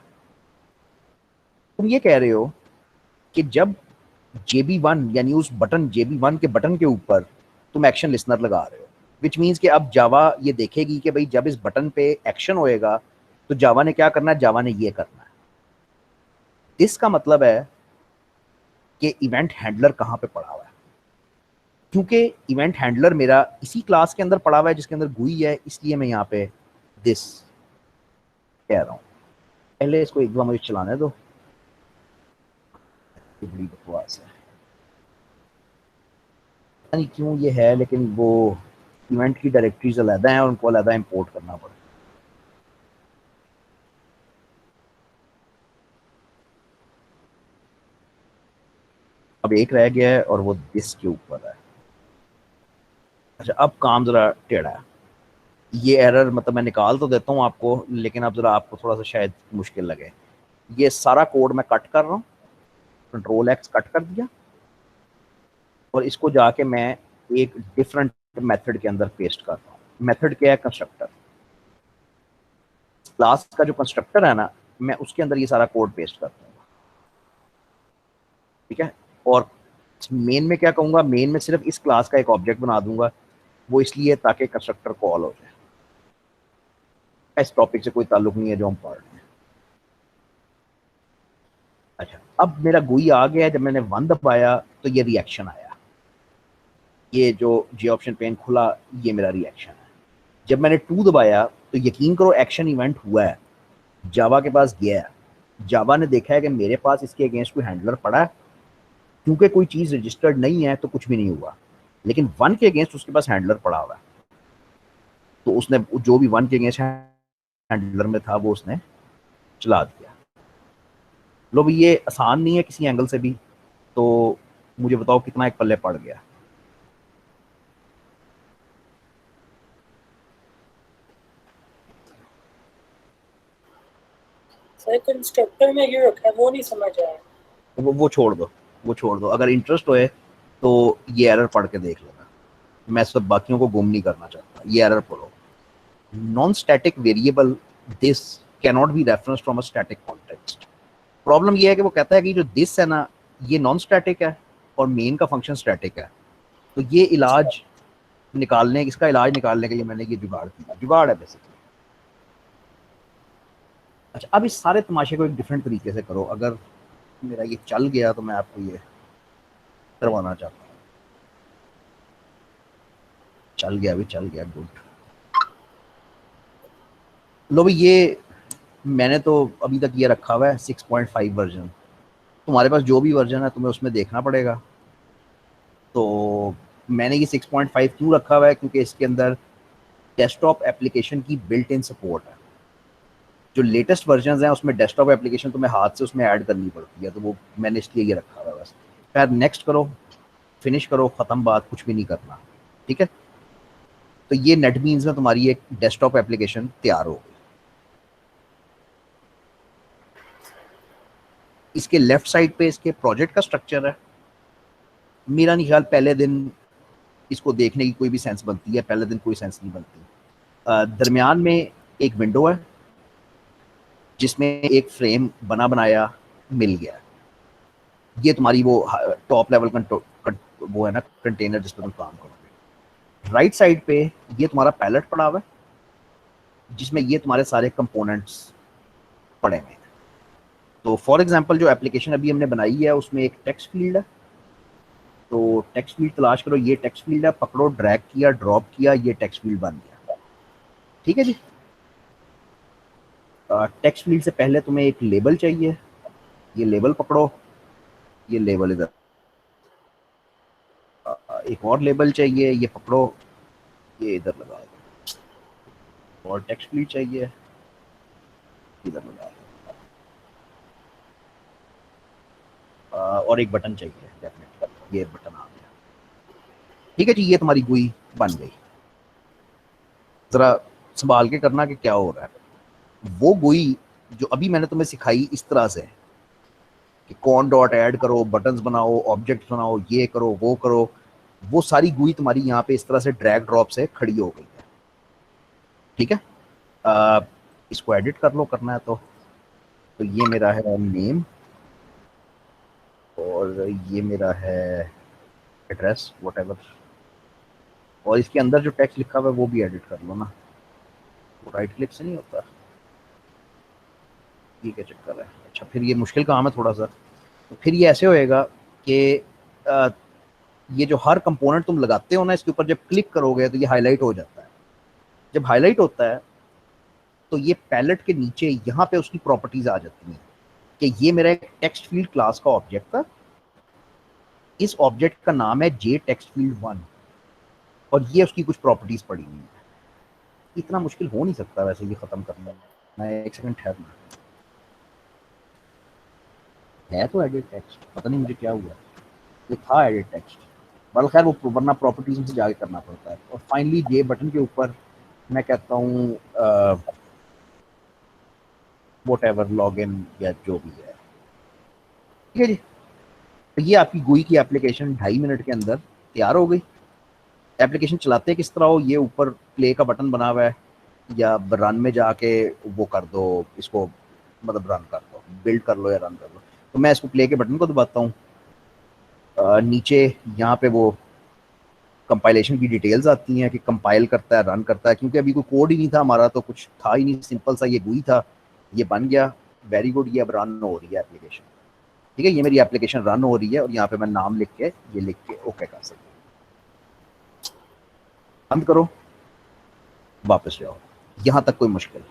तुम ये कह रहे हो कि जब JB1 यानी उस बटन JB1 के बटन के ऊपर तुम एक्शन लिसनर लगा रहे हो, विच मीन्स कि अब जावा ये देखेगी कि भाई जब इस बटन पे एक्शन होएगा तो जावा ने क्या करना है, जावा ने ये करना है। इसका मतलब है कि इवेंट हैंडलर कहाँ पे पड़ा हुआ है। क्योंकि इवेंट हैंडलर मेरा इसी क्लास के अंदर पड़ा हुआ है जिसके अंदर गुई है, इसलिए मैं यहाँ पे दिस कह रहा हूँ। पहले इसको एक बार मुझे चलाने दो, बड़ी बकवास है, पता नहीं क्यों ये है, लेकिन वो इवेंट की डायरेक्टरीज अलग हैं और उनको अलग इंपोर्ट करना पड़ता है। अब एक रह गया है और वो दिस के ऊपर है। अच्छा, अब काम जरा टेढ़ा है। ये एरर मतलब मैं निकाल तो देता हूँ आपको, लेकिन अब जरा आपको थोड़ा सा शायद मुश्किल लगे। ये सारा कोड मैं कट कर रहा हूँ, कंट्रोल एक्स कट कर दिया, और इसको जाके मैं एक डिफरेंट मेथड के अंदर पेस्ट कर रहा हूँ। मेथड क्या है? कंस्ट्रक्टर। क्लास का जो कंस्ट्रक्टर है ना, मैं उसके अंदर ये सारा कोड पेस्ट करता हूँ। ठीक है, और मेन में क्या कहूँगा, मेन में सिर्फ इस क्लास का एक ऑब्जेक्ट बना दूंगा। वो इसलिए ताकि कंस्ट्रक्टर कॉल हो जाए। इस टॉपिक से कोई ताल्लुक नहीं है जो हम पढ़ रहे हैं। अच्छा, अब मेरा गुई आ गया है। जब मैंने 1 दबाया तो ये रिएक्शन आया। ये जो जे ऑप्शन पेन खुला, ये मेरा रिएक्शन है। जब मैंने 2 दबाया तो यकीन करो एक्शन इवेंट हुआ है। जावा के पास गया है, जावा ने देखा है कि मेरे पास इसके अगेंस्ट कोई हैंडलर पड़ा है। क्योंकि कोई चीज़ रजिस्टर्ड नहीं है तो कुछ भी नहीं हुआ, लेकिन 1 के अगेंस्ट उसके पास हैंडलर पड़ा हुआ है, तो उसने जो भी 1 के अगेंस्ट हैंडलर में था वो उसने चला दिया। लो भाई, ये आसान नहीं है किसी एंगल से भी, तो मुझे बताओ कितना एक पल्ले पड़ गया। सर कंस्ट्रक्टर में ये रखा है, वो नहीं समझ आया। वो छोड़ दो, वो छोड़ दो। अगर इंटरेस्ट होए तो ये एरर पढ़ के देख लेना। मैं सब बाकियों को गुम नहीं करना चाहता। ये एरर पढ़ो। Non static variable this cannot be reference from a static context. Problem ये है कि वो कहता है कि जो दिस है ना, ये नॉन स्टैटिक है और मेन का फंक्शन स्टैटिक है। तो ये इलाज निकालने, इसका इलाज निकालने के लिए मैंने ये जुगाड़ किया, जुगाड़ है बेसिकली। अच्छा, अब इस सारे तमाशे को एक डिफरेंट तरीके से करो। अगर मेरा ये चल गया तो मैं आपको ये करवाना चाहता हूँ। चल गया, भी चल गया, गुड। लो भाई, ये मैंने तो अभी तक ये रखा हुआ है 6.5 वर्जन। तुम्हारे पास जो भी वर्जन है तुम्हें उसमें देखना पड़ेगा। तो मैंने ये 6.5 क्यों रखा हुआ है, क्योंकि इसके अंदर डेस्कटॉप एप्लीकेशन की बिल्ट इन सपोर्ट है। जो लेटेस्ट वर्जन हैं उसमें डेस्कटॉप एप्लीकेशन तुम्हें हाथ से उसमें ऐड करनी पड़ती है, तो वो मैंने इसलिए ये रखा हुआ है बस। खैर, नेक्स्ट करो, फिनिश करो, ख़त्म बात, कुछ भी नहीं करना, ठीक है। तो ये नेटबीन्स में तुम्हारी एक डेस्कटॉप एप्लीकेशन तैयार हो गई। इसके लेफ्ट साइड पे इसके प्रोजेक्ट का स्ट्रक्चर है। मेरा नहीं ख्याल पहले दिन इसको देखने की कोई भी सेंस बनती है, पहले दिन कोई सेंस नहीं बनती। दरमियान में एक विंडो है जिसमें एक फ्रेम बना बनाया मिल गया। ये तुम्हारी वो टॉप लेवल वो है ना, कंटेनर जिस पर तुम काम करोगे। राइट साइड पे ये तुम्हारा पैलेट पड़ा हुआ है जिसमें ये तुम्हारे सारे कंपोनेंट्स पड़े हुए हैं। तो फॉर एग्जांपल जो एप्लीकेशन अभी हमने बनाई है उसमें एक टेक्स्ट फील्ड है। तो टेक्स्ट फील्ड तलाश करो, ये टेक्स्ट फील्ड है, पकड़ो, ड्रैग किया, ड्रॉप किया, ये टेक्स्ट फील्ड बन गया। ठीक है जी। टेक्स्ट फील्ड से पहले तुम्हें एक लेबल चाहिए, ये लेबल पकड़ो, ये लेबल इधर। एक और लेबल चाहिए, ये पकड़ो, ये इधर लगा दो। और टेक्स्ट फील्ड चाहिए, इधर लगा दो। और एक बटन चाहिए डेफिनेटली, ये बटन आ गया। ठीक है जी, ये तुम्हारी गुई बन गई। जरा संभाल के करना कि क्या हो रहा है। वो गुई जो अभी मैंने तुम्हें सिखाई इस तरह से कि कौन डॉट ऐड करो, बटन्स बनाओ, ऑब्जेक्ट्स बनाओ, ये करो, वो सारी गुई तुम्हारी यहाँ पे इस तरह से ड्रैग ड्रॉप से खड़ी हो गई है। ठीक है, इसको एडिट कर लो, करना है तो ये मेरा है नेम और ये मेरा है एड्रेस, व्हाटएवर। और इसके अंदर जो टेक्स्ट लिखा हुआ है वो भी एडिट कर लो ना, वो राइट क्लिक से नहीं होता। ये क्या चक्कर है? अच्छा, फिर ये मुश्किल काम है थोड़ा सा। तो फिर ये ऐसे होएगा कि ये जो हर कंपोनेंट तुम लगाते हो ना, इसके ऊपर जब क्लिक करोगे तो ये हाईलाइट हो जाता है। जब हाईलाइट होता है तो ये पैलेट के नीचे यहाँ पे उसकी प्रॉपर्टीज आ जाती हैं कि ये मेरा एक टेक्स्ट फील्ड क्लास का ऑब्जेक्ट था, इस ऑब्जेक्ट का नाम है जे टेक्स्ट फील्ड 1 और ये उसकी कुछ प्रॉपर्टीज पड़ी हुई है। इतना मुश्किल हो नहीं सकता वैसे ये खत्म करना। मैं एक सेकंड ठहरना, है तो एडिट टेक्स्ट, पता नहीं मुझे क्या हुआ, ये था एडिट टेक्स्ट। बल खैर वो वरना प्रॉपर्टीज में से जाके करना पड़ता है। और फाइनली ये बटन के ऊपर मैं कहता हूँ व्हाटएवर लॉगिन या जो भी है। ठीक है जी, तो ये आपकी गुई की एप्लीकेशन 2.5 मिनट के अंदर तैयार हो गई। एप्लीकेशन चलाते किस तरह हो, ये ऊपर प्ले का बटन बना हुआ है, या रन में जाके वो कर दो, इसको मतलब रन कर दो, बिल्ड कर लो या रन कर लो। तो मैं इसको प्ले के बटन को दबाता हूँ। नीचे यहाँ पे वो कंपाइलेशन की डिटेल्स आती हैं कि कंपाइल करता है, रन करता है। क्योंकि अभी कोई कोड ही नहीं था हमारा, तो कुछ था ही नहीं, सिंपल सा ये गुई था, ये बन गया, वेरी गुड। ये अब रन हो रही है एप्लीकेशन। ठीक है, ये मेरी एप्लीकेशन रन हो रही है और यहाँ पे मैं नाम लिख के, ये लिख के ओके कर सकता हूँ। बंद करो, वापस जाओ। यहाँ तक कोई मुश्किल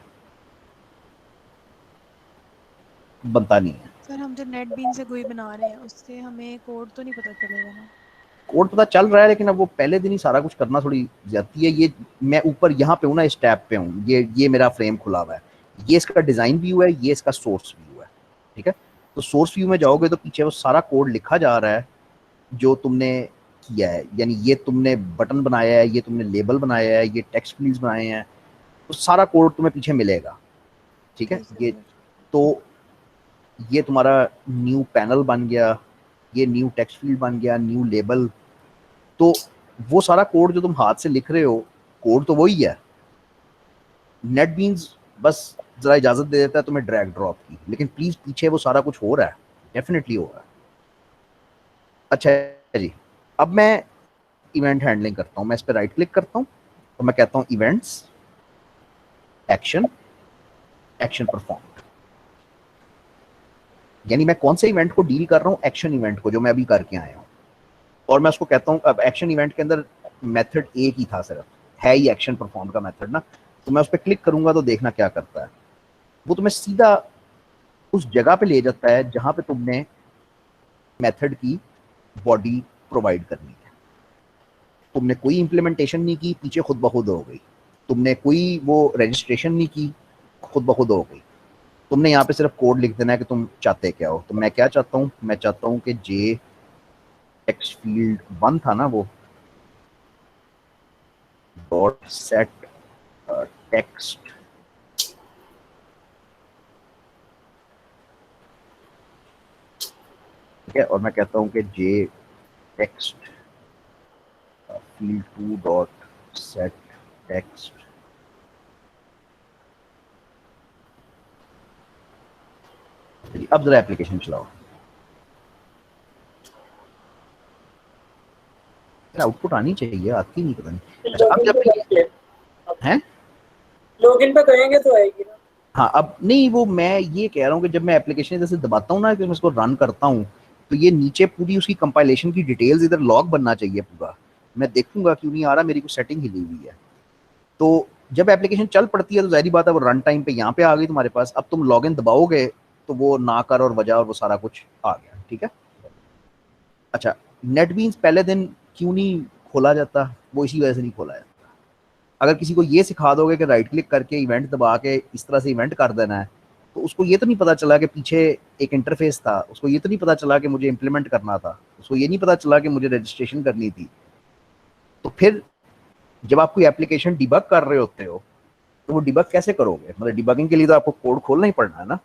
बनता नहीं है। सर हम जो नेट बीन से गुई बना रहे हैं उससे हमें कोड तो नहीं पता चलेगा ना? कोड पता चल रहा है, लेकिन अब वो पहले दिन ही सारा कुछ करना थोड़ी जाती है। ये मैं ऊपर यहाँ पे हूँ ना, इस टैब पे हूँ, ये मेरा फ्रेम खुला हुआ है, ये इसका डिज़ाइन व्यू है, ये इसका सोर्स व्यू है। ठीक है, तो सोर्स व्यू में जाओगे तो पीछे वो सारा कोड लिखा जा रहा है जो तुमने किया है। यानी ये तुमने बटन बनाया है, ये तुमने लेबल बनाया है, ये टेक्स्ट फील्ड्स बनाए हैं, तो सारा कोड तुम्हें पीछे मिलेगा। ठीक है, ये तो ये तुम्हारा न्यू पैनल बन गया, ये न्यू टेक्स्ट फील्ड बन गया, न्यू लेबल। तो वो सारा कोड जो तुम हाथ से लिख रहे हो, कोड तो वही है। नेटबीन्स बस जरा इजाजत दे देता है तुम्हें ड्रैग ड्रॉप की, लेकिन प्लीज पीछे वो सारा कुछ हो रहा है, डेफिनेटली हो रहा है। अच्छा जी, अब मैं इवेंट हैंडलिंग करता हूँ, मैं इस पर राइट क्लिक करता हूँ और मैं कहता हूँ इवेंट्स, एक्शन, एक्शन परफॉर्म। यानी मैं कौन से इवेंट को डील कर रहा हूँ, एक्शन इवेंट को, जो मैं अभी करके आया हूँ। और मैं उसको कहता हूँ, अब एक्शन इवेंट के अंदर मेथड एक ही था, सिर्फ है ही एक्शन परफॉर्म का मेथड ना, तो मैं उस पर क्लिक करूंगा तो देखना क्या करता है, वो तुम्हें सीधा उस जगह पे ले जाता है जहां पे तुमने मेथड की बॉडी प्रोवाइड करनी है। तुमने कोई इंप्लीमेंटेशन नहीं की, पीछे खुद ब खुद हो गई। तुमने कोई वो रजिस्ट्रेशन नहीं की, खुद ब खुद हो गई। तुमने यहाँ पे सिर्फ कोड लिख देना है कि तुम चाहते क्या हो। तो मैं क्या चाहता हूँ, मैं चाहता हूँ कि जे टेक्स्ट फील्ड 1 था ना, वो डॉट सेट टेक्स्ट, ठीक है, और मैं कहता हूँ कि J text field 2 dot set text, अब जरा एप्लीकेशन चलाओ। आउटपुट आनी चाहिए, आती नहीं, पता नहीं। अच्छा, अब जब हैं लॉगिन पे करेंगे तो आएगी ना। हाँ, अब नहीं, वो मैं ये कह रहा हूँ कि जब मैं एप्लीकेशन जैसे दबाता हूँ ना, कि मैं इसको रन करता हूँ, तो ये नीचे पूरी उसकी कंपाइलेशन की डिटेल्स इधर लॉग बनना चाहिए पूरा। मैं देखूंगा क्यों नहीं आ रहा, मेरी कुछ सेटिंग हिली हुई है। तो जब एप्लीकेशन चल पड़ती है तो जाहिर बात है वो रन टाइम पे यहाँ पे आ गई तुम्हारे पास। अब तुम लॉगिन दबाओगे तो वो ना कर और वजह और वो सारा कुछ आ गया, ठीक है। अच्छा, नेटबीन्स पहले दिन क्यों नहीं खोला जाता, वो इसी वजह से नहीं खोला जाता। अगर किसी को ये सिखा दोगे कि राइट क्लिक करके इवेंट दबा के इस तरह से इवेंट कर देना है, तो उसको ये तो नहीं पता चला कि पीछे एक इंटरफेस था, उसको ये तो नहीं पता चला कि मुझे इंप्लीमेंट करना था, उसको ये नहीं पता चला कि मुझे रजिस्ट्रेशन करनी थी। तो फिर जब आप कोई एप्लीकेशन डिबग कर रहे होते हो तो वो डिबग कैसे करोगे, मतलब डिबगिंग के लिए तो आपको कोड खोलना ही पड़ना है ना।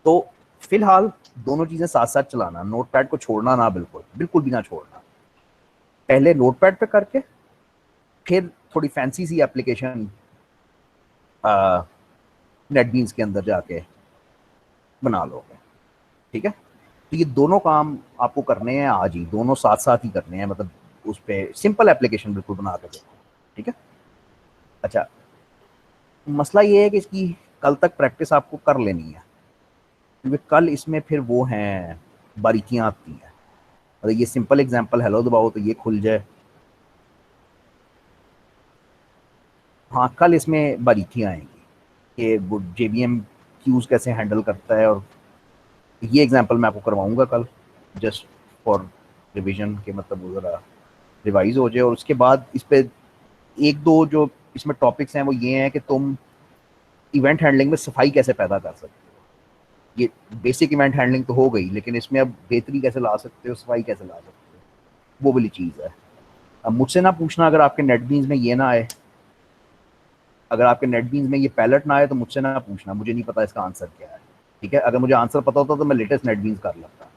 तो फिलहाल दोनों चीजें साथ साथ चलाना, नोटपैड को छोड़ना ना, बिल्कुल बिल्कुल भी ना छोड़ना। पहले नोटपैड पे करके फिर थोड़ी फैंसी सी एप्लीकेशन नेटबीन्स के अंदर जाके बना लोगे, ठीक है। तो ये दोनों काम आपको करने हैं आज ही, दोनों साथ साथ ही करने हैं, मतलब उस पर सिंपल एप्लीकेशन बिल्कुल बना के देखो, ठीक है। अच्छा, मसला ये है कि इसकी कल तक प्रैक्टिस आपको कर लेनी है, क्योंकि कल इसमें फिर वो हैं बारीकियां आती हैं। अगर ये सिंपल एग्जांपल हेलो दबाओ तो ये खुल जाए, हाँ कल इसमें बारीकियां आएंगी कि वो JVM क्यूज कैसे हैंडल करता है, और ये एग्जांपल मैं आपको करवाऊंगा कल, जस्ट फॉर रिवीजन के, मतलब वो ज़रा रिवाइज हो जाए। और उसके बाद इस पे एक दो जो इसमें टॉपिक्स हैं वो ये हैं कि तुम इवेंट हैंडलिंग में सफाई कैसे पैदा कर सकते हो। ये बेसिक इवेंट हैंडलिंग तो हो गई, लेकिन इसमें अब बेहतरी कैसे ला सकते हो, सफाई कैसे ला सकते हो, वो वाली चीज़ है। अब मुझसे ना पूछना अगर आपके नेटबीन्स में ये ना आए, अगर आपके नेटबीन्स में ये पैलेट ना आए तो मुझसे ना पूछना, मुझे नहीं पता इसका आंसर क्या है, ठीक है। अगर मुझे आंसर पता होता तो मैं लेटेस्ट नेटबीन्स कर लेता।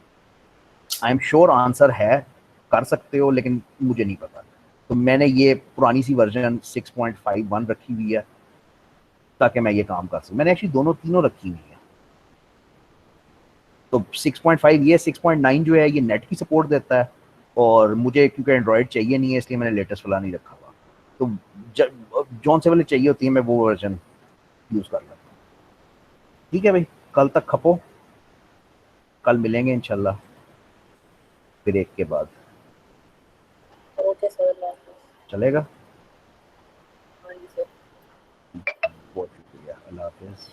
आई एम श्योर आंसर है, कर सकते हो, लेकिन मुझे नहीं पता। तो मैंने ये पुरानी सी वर्जन 6.51 रखी हुई है ताकि मैं ये काम कर सकूँ। मैंने एक्चुअली दोनों तीनों रखी हुई है। तो 6.5 ये 6.9 जो है ये नेट की सपोर्ट देता है, और मुझे क्योंकि एंड्रॉयड चाहिए नहीं है इसलिए मैंने लेटेस्ट वाला नहीं रखा हुआ। तो जौन से वाले चाहिए होती है मैं वो वर्जन यूज़ कर लेता हूँ, ठीक है भाई। कल तक खपो, कल मिलेंगे इंशाल्लाह ब्रेक के बाद, ओके सर, चलेगा। हाँ जी सर। बहुत शुक्रिया, अल्लाह हाफिज़।